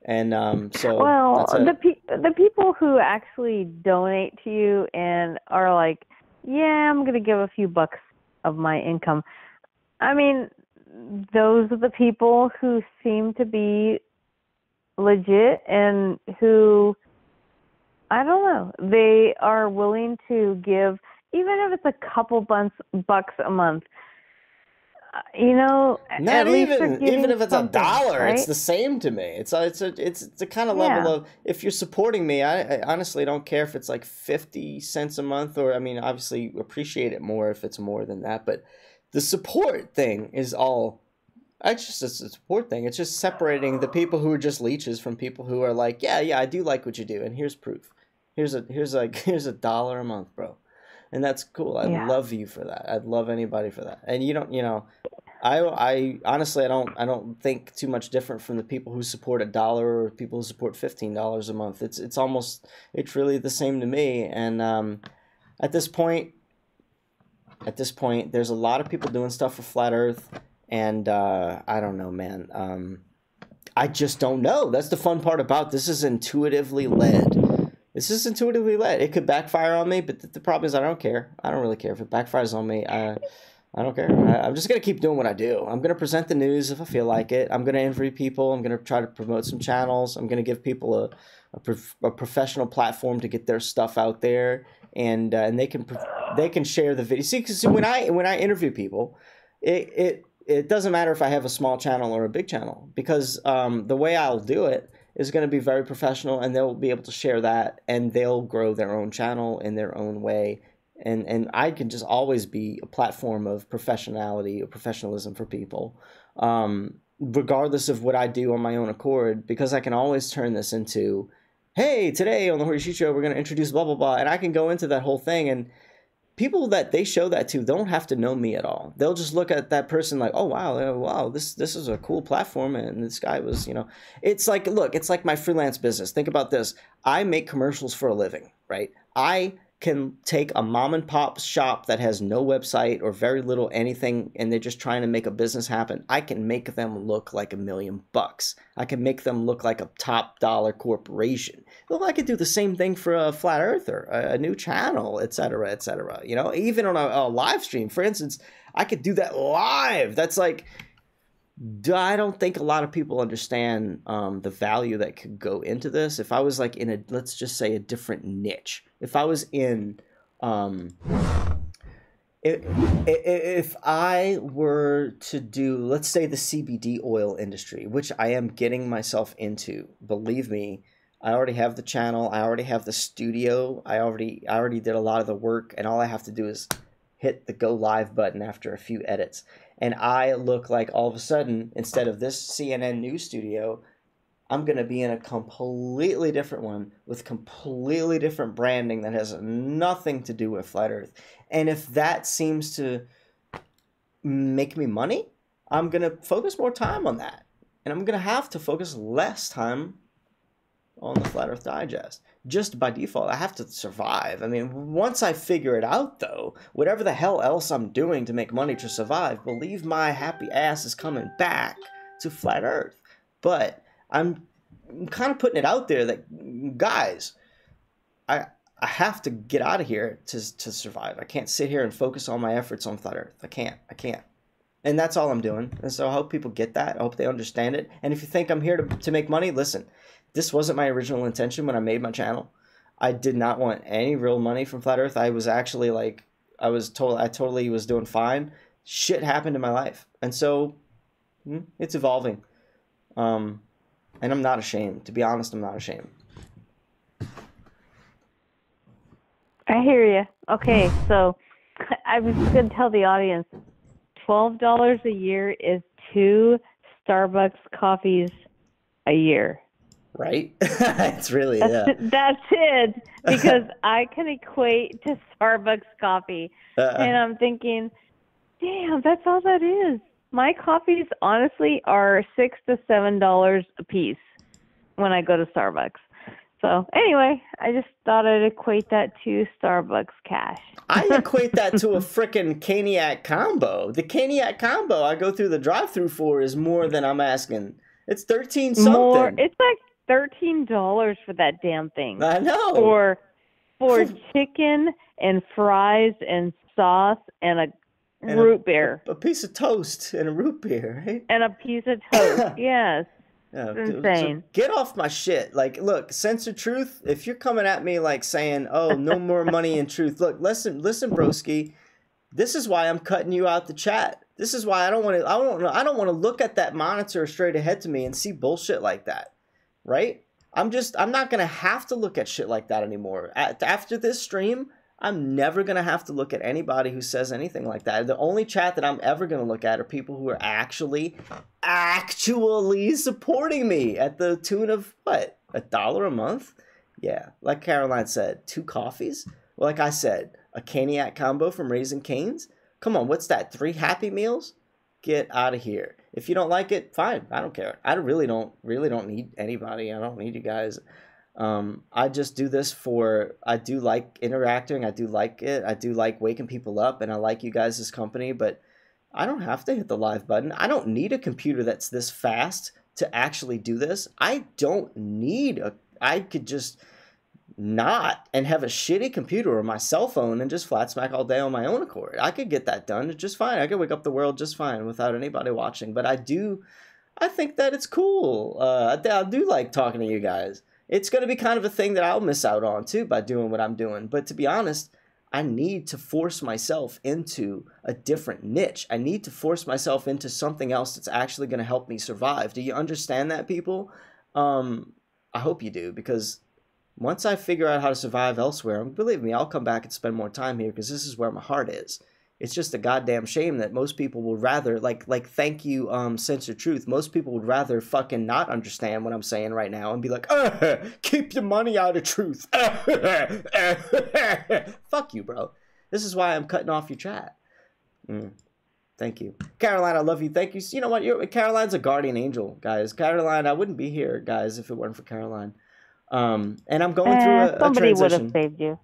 And so well, that's it. the people who actually donate to you and are like, yeah, I'm gonna give a few bucks of my income. I mean, those are the people who seem to be legit and who, I don't know, they are willing to give, even if it's a couple bucks a month. You know, Not at least they're even giving if it's something, $1, right? it's the same to me. It's the kind of level Yeah. of, if you're supporting me, I honestly don't care if it's like 50 cents a month, or I mean, obviously appreciate it more if it's more than that, but the support thing is all, it's just a support thing. It's just separating the people who are just leeches from people who are like, yeah, I do like what you do, and here's proof. Here's $1 a month, bro. And that's cool. I Yeah. love you for that. I'd love anybody for that. And you don't, I honestly, I don't think too much different from the people who support $1 or people who support $15 a month. It's really the same to me. And at this point, there's a lot of people doing stuff for Flat Earth, and I don't know, man. I just don't know. That's the fun part about this. Is intuitively led. This is intuitively led. It could backfire on me, but the problem is I don't care. I don't really care if it backfires on me. I don't care. I'm just going to keep doing what I do. I'm going to present the news if I feel like it. I'm going to interview people. I'm going to try to promote some channels. I'm going to give people a professional platform to get their stuff out there, and they can share the video. See, because when I interview people, it doesn't matter if I have a small channel or a big channel, because the way I'll do it is going to be very professional, and they'll be able to share that, and they'll grow their own channel in their own way. And I can just always be a platform of professionality or professionalism for people, regardless of what I do on my own accord, because I can always turn this into, hey, today on the Horsey Show, we're going to introduce blah, blah, blah. And I can go into that whole thing, and people that they show that to don't have to know me at all. They'll just look at that person like, oh, wow, this is a cool platform, and this guy was, it's like, look, it's like my freelance business. Think about this. I make commercials for a living, right? I can take a mom and pop shop that has no website or very little anything, and they're just trying to make a business happen. I can make them look like $1 million. I can make them look like a top dollar corporation. Well, I could do the same thing for a flat earther, a new channel, etc., etc. Even on a live stream, for instance, I could do that live. That's like, I don't think a lot of people understand the value that could go into this. If I was like in let's just say a different niche. If I was in, if I were to do, let's say, the CBD oil industry, which I am getting myself into, believe me, I already have the channel, I already have the studio, I already did a lot of the work, and all I have to do is hit the go live button after a few edits. And I look like, all of a sudden, instead of this CNN news studio, I'm going to be in a completely different one with completely different branding that has nothing to do with Flat Earth. And if that seems to make me money, I'm going to focus more time on that. And I'm going to have to focus less time on the Flat Earth Digest. Just by default, I have to survive. I mean, once I figure it out, though, whatever the hell else I'm doing to make money to survive, believe my happy ass is coming back to Flat Earth. But I'm kind of putting it out there that, guys, I have to get out of here to survive. I can't sit here and focus all my efforts on Flat Earth. I can't. And that's all I'm doing. And so I hope people get that. I hope they understand it. And if you think I'm here to make money, listen, this wasn't my original intention when I made my channel. I did not want any real money from Flat Earth. I was actually like, I totally was doing fine. Shit happened in my life. And so it's evolving. And I'm not ashamed. To be honest, I'm not ashamed. I hear you. Okay, so I was going to tell the audience, $12 a year is 2 Starbucks coffees a year. Right? It's really, That's it. Because I can equate to Starbucks coffee. And I'm thinking, damn, that's all that is. My coffees, honestly, are $6 to $7 a piece when I go to Starbucks. So, anyway, I just thought I'd equate that to Starbucks cash. I equate that to a frickin' Caniac combo. The Caniac combo I go through the drive-thru for is more than I'm asking. It's 13 something. More, it's like $13 for that damn thing. I know. For chicken and fries and sauce and a root beer. A piece of toast and a root beer, right? And a piece of toast, yes. Yeah, It's insane. So get off my shit. Like, look, Censor Truth, if you're coming at me like saying, oh, no more money and truth. Look, listen, broski. This is why I'm cutting you out the chat. This is why I don't want to look at that monitor straight ahead to me and see bullshit like that. Right? I'm not going to have to look at shit like that anymore. After this stream, I'm never going to have to look at anybody who says anything like that. The only chat that I'm ever going to look at are people who are actually supporting me at the tune of, what, $1 a month? Yeah, like Caroline said, 2 coffees? Well, like I said, a Caniac combo from Raising Cane's? Come on, what's that, 3 Happy Meals? Get out of here. If you don't like it, fine, I don't care. I really don't need anybody. I don't need you guys. I just do this I do like interacting. I do like it. I do like waking people up, and I like you guys' company, but I don't have to hit the live button. I don't need a computer that's this fast to actually do this. I don't need I could just not and have a shitty computer or my cell phone and just flat smack all day on my own accord. I could get that done just fine. I could wake up the world just fine without anybody watching, but I think that it's cool. I do like talking to you guys. It's going to be kind of a thing that I'll miss out on, too, by doing what I'm doing. But to be honest, I need to force myself into a different niche. I need to force myself into something else that's actually going to help me survive. Do you understand that, people? I hope you do, because once I figure out how to survive elsewhere, believe me, I'll come back and spend more time here, because this is where my heart is. It's just a goddamn shame that most people would rather, like thank you, Censor Truth, most people would rather fucking not understand what I'm saying right now and be like, keep your money out of truth. Fuck you, bro. This is why I'm cutting off your chat. Thank you. Caroline, I love you. Thank you. You know what? Caroline's a guardian angel, guys. Caroline, I wouldn't be here, guys, if it weren't for Caroline. And I'm going through a transition. Somebody would have saved you.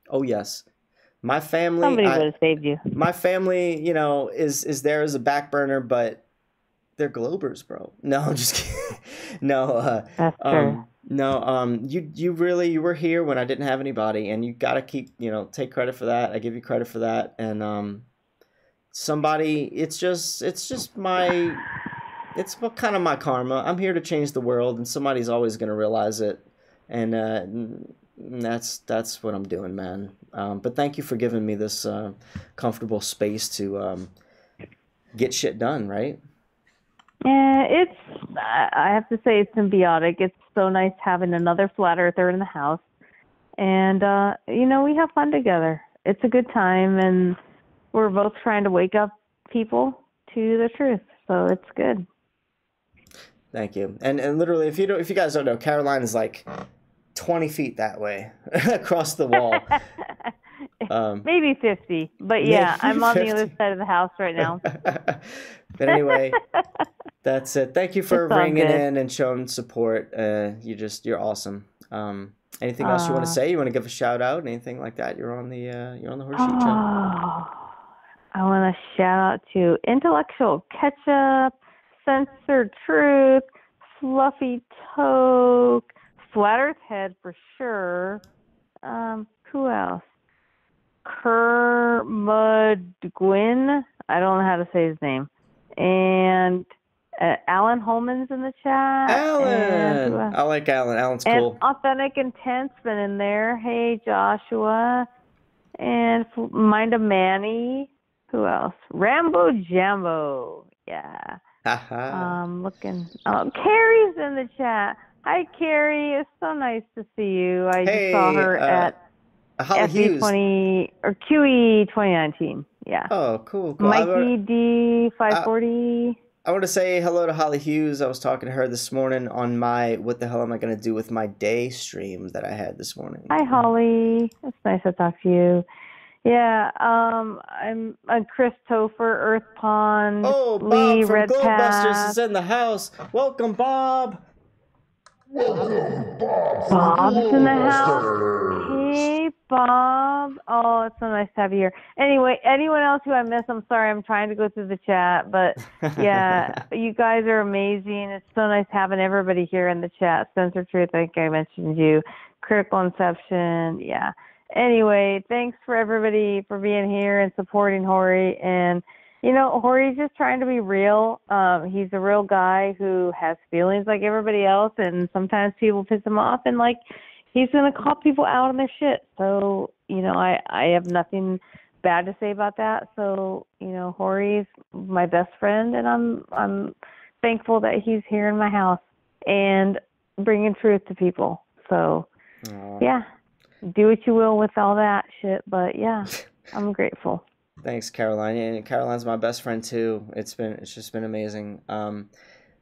Oh, yes. My family, somebody would have saved you. My family, is there as a back burner, but they're Globers, bro. No, I'm just kidding. No, that's true. No, you were here when I didn't have anybody, and you gotta keep, take credit for that. I give you credit for that, and it's kind of my karma. I'm here to change the world, and somebody's always gonna realize it, and that's what I'm doing, man. But thank you for giving me this comfortable space to get shit done, right? Yeah, I have to say it's symbiotic. It's so nice having another flat earther in the house. And, we have fun together. It's a good time, and we're both trying to wake up people to the truth. So it's good. Thank you. And literally, if you guys don't know, Caroline is like 20 feet that way across the wall. Maybe 50, but yeah, I'm on the other side of the house right now. But anyway, that's it. Thank you for ringing in and showing support. You're awesome. Anything else you want to say? You want to give a shout out? Anything like that? You're on the Horseshoe channel. I want to shout out to Intellectual Ketchup, Censored Truth, Fluffy Toke, Flat Earth Head for sure. Who else? Kermudgwin. I don't know how to say his name. And Alan Holman's in the chat. Alan! I like Alan. Alan's cool. And Authentic Intent's been in there. Hey, Joshua. And Mind of Manny. Who else? Rambo Jambo. Yeah. Looking. Oh, Carrie's in the chat. Hi, Carrie. It's so nice to see you. I just saw her at FE20 or QE 2019. Yeah. Oh, cool. Mikey D540. I want to say hello to Holly Hughes. I was talking to her this morning on my What the Hell Am I Going to Do with My Day stream that I had this morning. Hi, Holly. It's nice to talk to you. Yeah, I'm Chris Topher, Earth Pond. Oh, Bob Lee, from Red Glowbusters Path. is in the house. Welcome, Bob. Bob's in the house. Hey, Bob. Oh, it's so nice to have you here. Anyway, anyone else who I miss, I'm sorry. I'm trying to go through the chat. But, yeah, you guys are amazing. It's so nice having everybody here in the chat. Sensor Truth, I think I mentioned you. Critical Inception, yeah. Anyway, thanks for everybody for being here and supporting Hori. And, you know, Hori's just trying to be real. He's a real guy who has feelings like everybody else, and sometimes people piss him off, and, like, he's going to call people out on their shit. So, you know, I have nothing bad to say about that. So, you know, Hori's my best friend, and I'm thankful that he's here in my house and bringing truth to people. So, yeah, do what you will with all that shit. But, yeah, I'm grateful. Thanks, Caroline. And Caroline's my best friend too. It's just been amazing.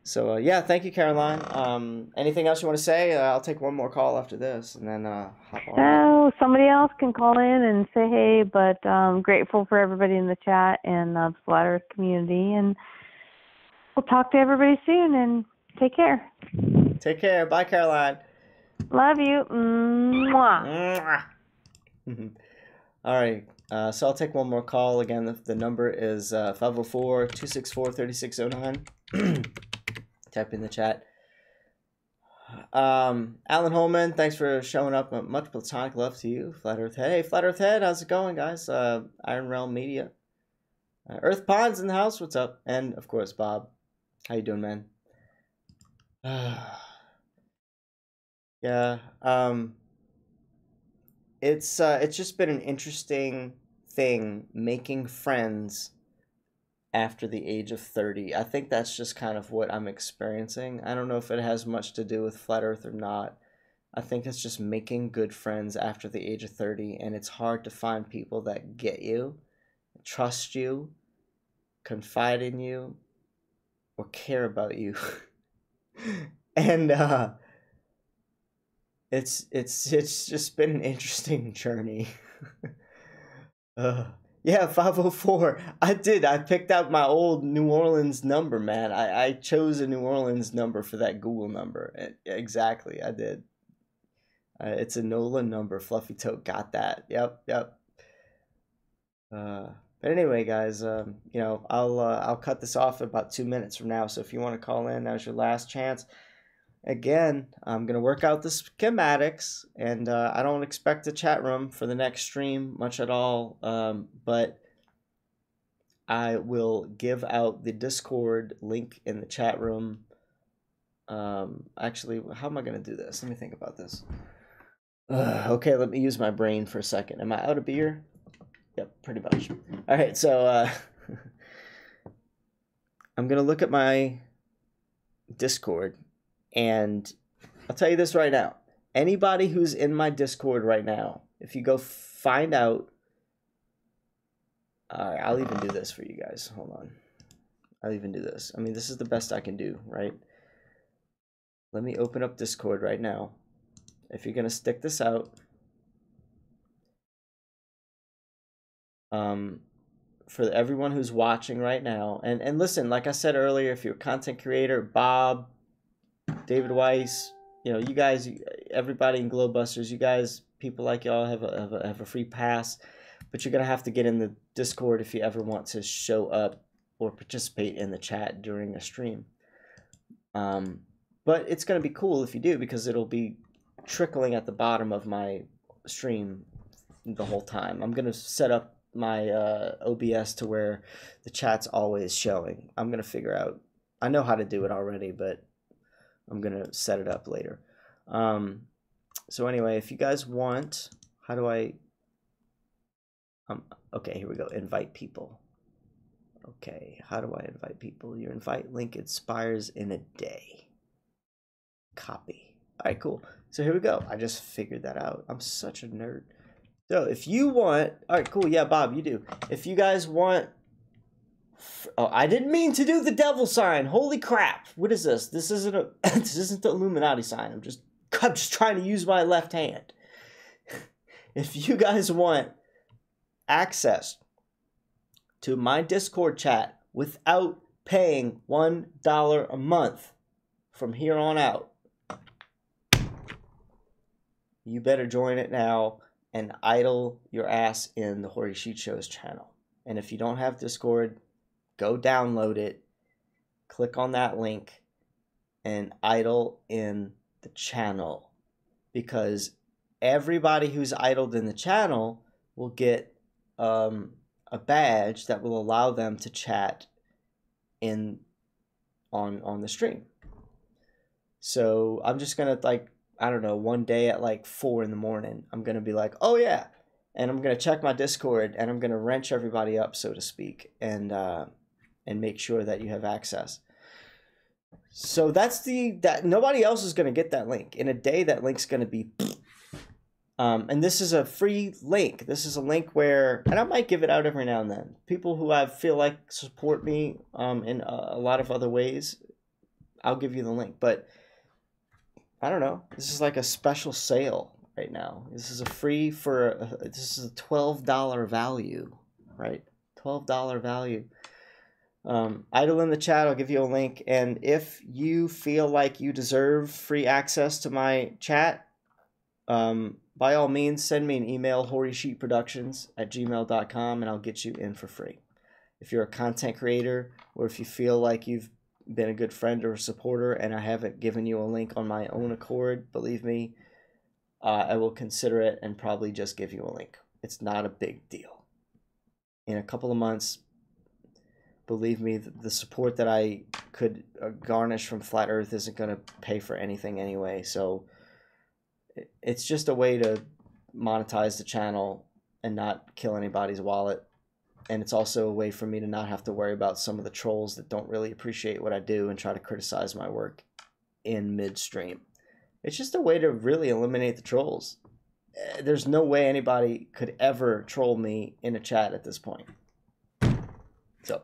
So yeah, thank you, Caroline. Anything else you want to say? I'll take one more call after this, and then hop on. Oh, somebody else can call in and say hey. But grateful for everybody in the chat and the Flat Earth community, and we'll talk to everybody soon. And take care. Take care. Bye, Caroline. Love you. Mwah. All right. So I'll take one more call. Again, the number is 504-264-3609. Type in the chat. Alan Holman, thanks for showing up. Much platonic love to you. Flat Earth Head. Hey, Flat Earth Head, how's it going, guys? Iron Realm Media. Earth Ponds in the house, what's up? And, of course, Bob. How you doing, man? Yeah. It's just been an interesting thing making friends after the age of 30. I think that's just kind of what I'm experiencing. I don't know if it has much to do with Flat Earth or not. I think it's just making good friends after the age of 30, and it's hard to find people that get you, trust you, confide in you, or care about you. And it's just been an interesting journey. Yeah, 504. I picked out my old New Orleans number, man. I chose a New Orleans number for that Google number. Exactly, I did. It's a NOLA number. Fluffy Tote got that. Yep. But anyway, guys, you know, I'll cut this off about 2 minutes from now. So if you want to call in, now's your last chance. Again, I'm going to work out the schematics, and I don't expect a chat room for the next stream much at all, but I will give out the Discord link in the chat room. Actually, how am I going to do this? Let me think about this. Okay, let me use my brain for a second. Am I out of beer? Yep, pretty much. All right, so I'm going to look at my Discord. And I'll tell you this right now. Anybody who's in my Discord right now, if you go find out... Alright, I'll even do this for you guys. Hold on. I'll even do this. I mean, this is the best I can do, right? Let me open up Discord right now. If you're going to stick this out... for everyone who's watching right now, and listen, like I said earlier, if you're a content creator, Bob... David Weiss, you know, you guys, everybody in Glowbusters, you guys, people like y'all have a free pass, but you're gonna have to get in the Discord if you ever want to show up or participate in the chat during a stream. But it's gonna be cool if you do, because it'll be trickling at the bottom of my stream the whole time. I'm gonna set up my OBS to where the chat's always showing. I'm gonna figure out. I know how to do it already, but I'm going to set it up later. So anyway, if you guys want, how do I... okay, here we go. Invite people. Okay, how do I invite people? Your invite link expires in a day. Copy. All right, cool. So here we go. I just figured that out. I'm such a nerd. So if you want... All right, cool. Yeah, Bob, you do. If you guys want... Oh, I didn't mean to do the devil sign. Holy crap! What is this? This isn't a. This isn't the Illuminati sign. I'm just trying to use my left hand. If you guys want access to my Discord chat without paying $1 a month from here on out, you better join it now and idle your ass in the Hoary Sheet Show's channel. And if you don't have Discord, go download it, click on that link, and idle in the channel. Because everybody who's idled in the channel will get a badge that will allow them to chat on the stream. So I'm just gonna, like, I don't know, one day at like 4 in the morning, I'm gonna be like, oh yeah, and I'm gonna check my Discord and I'm gonna wrench everybody up, so to speak, and make sure that you have access. So that nobody else is gonna get that link. In a day, that link's gonna be and this is a free link. This is a link where, and I might give it out every now and then. People who I feel like support me in a lot of other ways, I'll give you the link. But I don't know. This is like a special sale right now. This is a free this is a $12 value, right? $12 value. Idle in the chat. I'll give you a link. And if you feel like you deserve free access to my chat, by all means, send me an email, horrysheetproductions@gmail.com, and I'll get you in for free. If you're a content creator, or if you feel like you've been a good friend or a supporter and I haven't given you a link on my own accord, believe me, I will consider it and probably just give you a link. It's not a big deal. In a couple of months, believe me, the support that I could garnish from Flat Earth isn't going to pay for anything anyway, so it's just a way to monetize the channel and not kill anybody's wallet. And it's also a way for me to not have to worry about some of the trolls that don't really appreciate what I do and try to criticize my work in midstream. It's just a way to really eliminate the trolls. There's no way anybody could ever troll me in a chat at this point. So,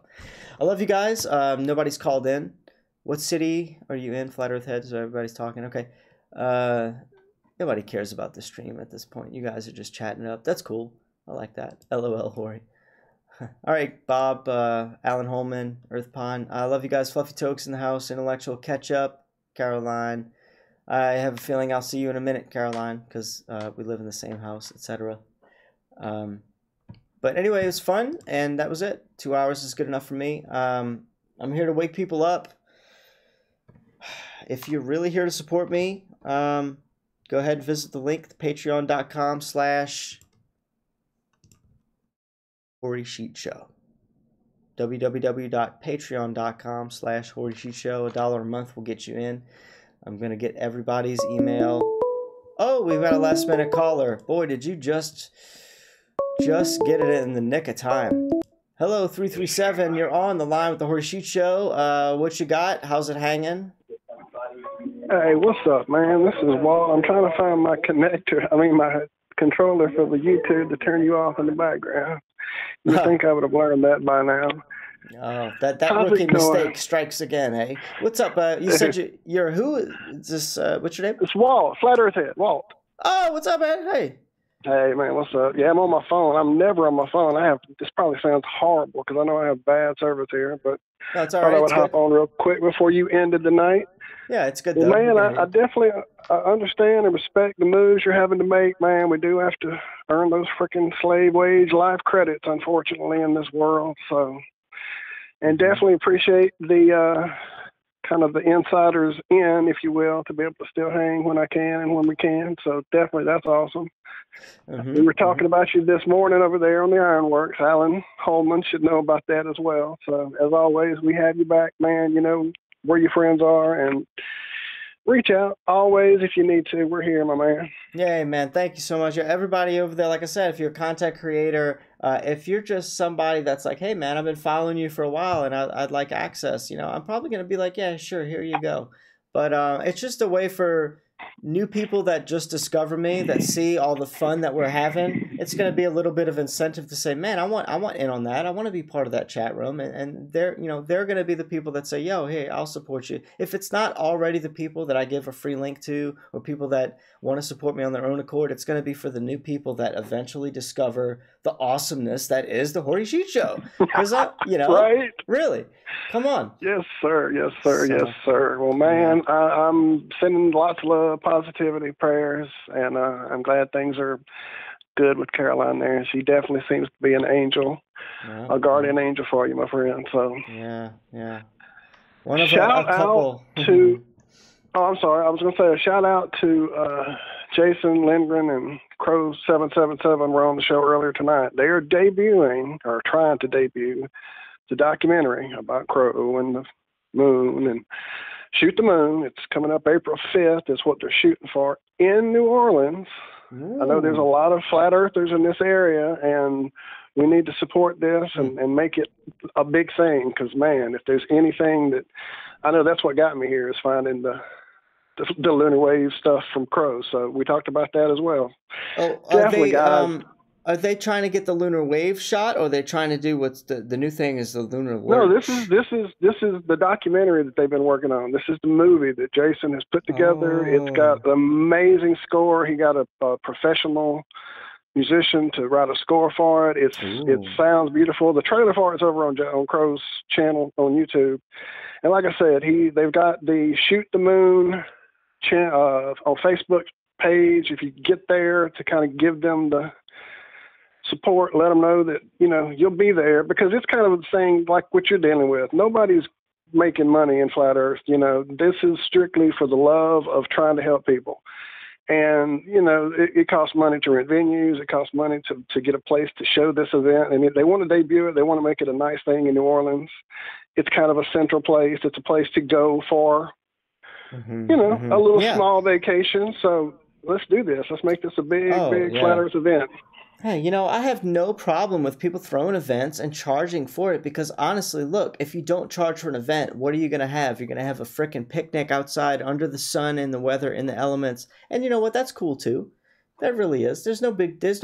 I love you guys. Nobody's called in. What city are you in, Flat Earth Head? So everybody's talking. Okay. Nobody cares about the stream at this point. You guys are just chatting it up. That's cool. I like that. LOL, Hori. All right, Bob, Alan Holman, Earth Pond. I love you guys. Fluffy Tokes in the house. Intellectual Ketchup, Caroline. I have a feeling I'll see you in a minute, Caroline, because we live in the same house, etc. But anyway, it was fun, and that was it. 2 hours is good enough for me. I'm here to wake people up. If you're really here to support me, go ahead and visit the link, patreon.com/HoarySheetShow. www.patreon.com/HoarySheetShow. $1 a month will get you in. I'm going to get everybody's email. Oh, we've got a last minute caller. Boy, did you just get it in the nick of time. Hello, 337. You're on the line with the Hoary Sheet Show. What you got? How's it hanging? Hey, what's up, man? This is Walt. I'm trying to find my my controller for the YouTube to turn you off in the background. You think I would have learned that by now? Oh, that rookie mistake strikes again, hey? What's up? You said you're who? Is this, what's your name? It's Walt, Flat Earth Head, Walt. Oh, what's up, man? Hey. Hey, man, what's up? Yeah, I'm on my phone. I'm never on my phone. This probably sounds horrible because I know I have bad service here, but that's all right. I would it's hop on real quick before you ended the night. Yeah, it's good, well, though. Man, I definitely understand and respect the moves you're having to make, man. We do have to earn those freaking slave wage life credits, unfortunately, in this world. So, and definitely appreciate the kind of the insiders in, if you will, to be able to still hang when I can and when we can. So definitely, that's awesome. We were talking about you this morning over there on the Ironworks. Alan Holman should know about that as well. So, as always, we have you back, man. You know where your friends are, and reach out always if you need to. We're here, my man. Yeah, man. Thank you so much. Everybody over there, like I said, if you're a content creator, if you're just somebody that's like, hey, man, I've been following you for a while and I'd like access, I'm probably going to be like, yeah, sure, here you go. But it's just a way for new people that just discover me, that see all the fun that we're having. It's going to be a little bit of incentive to say, man, I want in on that. I want to be part of that chat room. And they're going to be the people that say, yo, hey, I'll support you. If it's not already the people that I give a free link to, or people that want to support me on their own accord, it's going to be for the new people that eventually discover the awesomeness that is the Hoary Sheet Show. Because, right? Really, come on. Yes, sir. Yes, sir. So, yes, sir. Well, man, I'm sending lots of love, positivity, prayers, and I'm glad things are good with Caroline there. She definitely seems to be an angel, a guardian angel for you, my friend. So yeah. One of shout a couple. out to. Oh, I'm sorry. I was going to say a shout out to Jason Lindgren and Crow 777 were on the show earlier tonight. They are debuting or trying to debut the documentary about Crow and the moon and Shoot the Moon. It's coming up April 5th. Is what they're shooting for in New Orleans. Ooh. I know there's a lot of flat earthers in this area, and we need to support this and make it a big thing. Because man, if there's anything that I know, that's what got me here is finding the lunar wave stuff from Crow. So we talked about that as well. Oh, definitely, guys. Are they trying to get the lunar wave shot, or are they trying to do what's the new thing is the lunar wave? No, this is the documentary that they've been working on. This is the movie that Jason has put together. It's got an amazing score. He got a professional musician to write a score for it. It sounds beautiful. The trailer for it's over on Crow's channel on YouTube. And like I said, they've got the Shoot the Moon on Facebook page. If you get there to kind of give them the support, let them know that, you'll be there, because it's kind of the thing like what you're dealing with. Nobody's making money in Flat Earth. This is strictly for the love of trying to help people. And, it costs money to rent venues. It costs money to get a place to show this event. And if they want to debut it, they want to make it a nice thing in New Orleans. It's kind of a central place. It's a place to go for, a little small vacation. So let's do this. Let's make this a big Flat Earth event. Hey, I have no problem with people throwing events and charging for it, because honestly, look, if you don't charge for an event, what are you going to have? You're going to have a freaking picnic outside under the sun, in the weather, in the elements. And you know what? That's cool too. That really is. There's no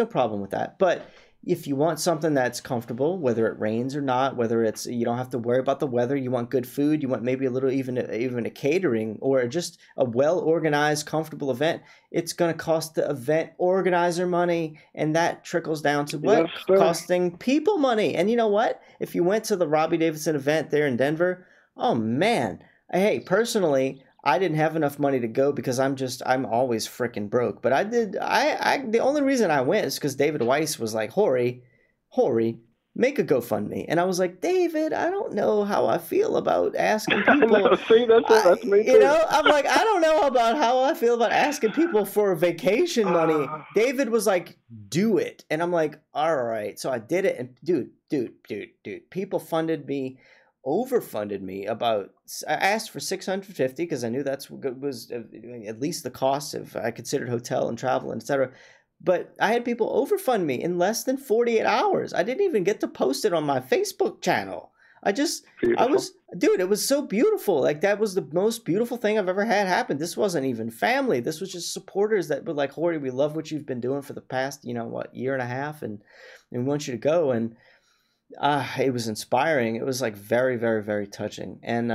problem with that. But if you want something that's comfortable, whether it rains or not, whether it's, you don't have to worry about the weather, you want good food, you want maybe a little, even a catering, or just a well-organized, comfortable event, it's going to cost the event organizer money, and that trickles down to what? Yes, sir. Costing people money. And you know what? If you went to the Robbie Davidson event there in Denver, oh man, hey, personally, I didn't have enough money to go because I'm always freaking broke. But the only reason I went is because David Weiss was like, Hori, make a GoFundMe. And I was like, David, I don't know how I feel about asking people. See, that's me too. I'm like, I don't know about how I feel about asking people for vacation money. David was like, do it. And I'm like, all right. So I did it. And dude, people overfunded me I asked for $650 because I knew that's what was at least the cost if I considered hotel and travel and etc. But I had people overfund me in less than 48 hours. I didn't even get to post it on my Facebook channel. It was so beautiful. Like, that was the most beautiful thing I've ever had happen. This wasn't even family. This was just supporters that were like, Hori, we love what you've been doing for the past, year and a half, and we want you to go. And it was inspiring. It was like very, very, very touching. And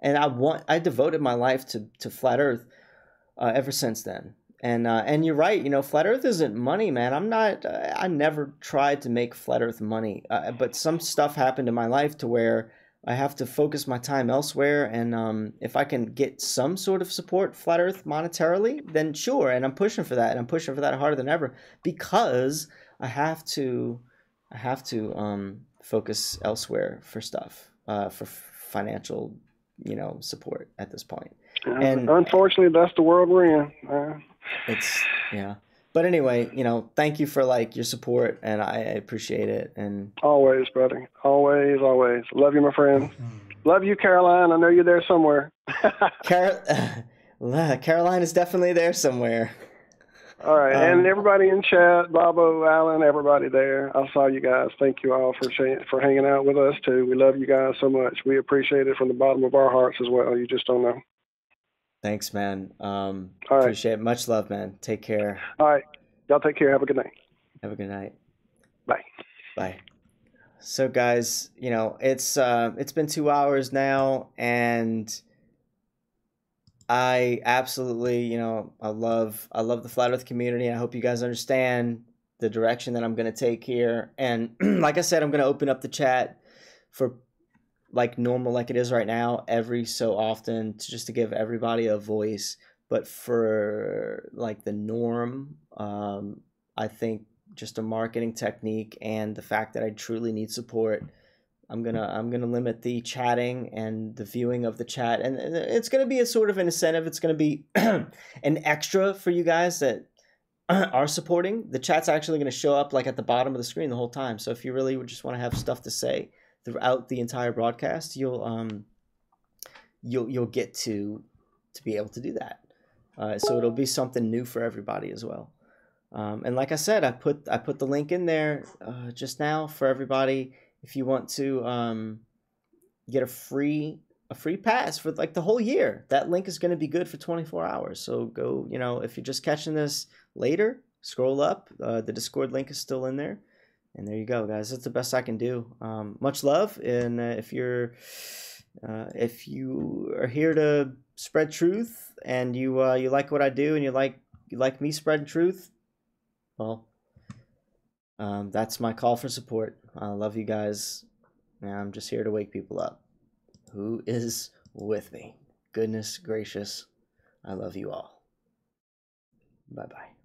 I devoted my life to Flat Earth ever since then. And you're right, Flat Earth isn't money, man. I never tried to make Flat Earth money, but some stuff happened in my life to where I have to focus my time elsewhere. And if I can get some sort of support Flat Earth monetarily, then sure. And I'm pushing for that, and I'm pushing for that harder than ever, because I have to focus elsewhere for stuff, for financial, support at this point. And unfortunately, that's the world we're in. But anyway, thank you for your support, and I appreciate it. And always, buddy, always. Love you, my friend. Love you, Caroline. I know you're there somewhere. Caroline is definitely there somewhere. All right, and everybody in chat, Bobo, Alan, everybody there, I saw you guys. Thank you all for hanging out with us, too. We love you guys so much. We appreciate it from the bottom of our hearts as well. You just don't know. Thanks, man. All Appreciate it. Much love, man. Take care. All right. Y'all take care. Have a good night. Have a good night. Bye. Bye. So, guys, it's been 2 hours now, and I absolutely, I love the Flat Earth community. I hope you guys understand the direction that I'm going to take here. And like I said, I'm going to open up the chat for normal, like it is right now, every so often, just to give everybody a voice. But for the norm, I think just a marketing technique and the fact that I truly need support, I'm gonna limit the chatting and the viewing of the chat, and it's gonna be a sort of an incentive. It's gonna be an extra for you guys that are supporting. The chat's actually gonna show up like at the bottom of the screen the whole time. So if you really would just want to have stuff to say throughout the entire broadcast, you'll get to be able to do that. So it'll be something new for everybody as well. And like I said, I put the link in there just now for everybody. If you want to get a free pass for like the whole year, that link is going to be good for 24 hours. So go, if you're just catching this later, scroll up. The Discord link is still in there. And there you go, guys. That's the best I can do. Much love. And if you are here to spread truth and you like what I do and you like me spreading truth, well, that's my call for support. I love you guys. And I'm just here to wake people up. Who is with me? Goodness gracious. I love you all. Bye-bye.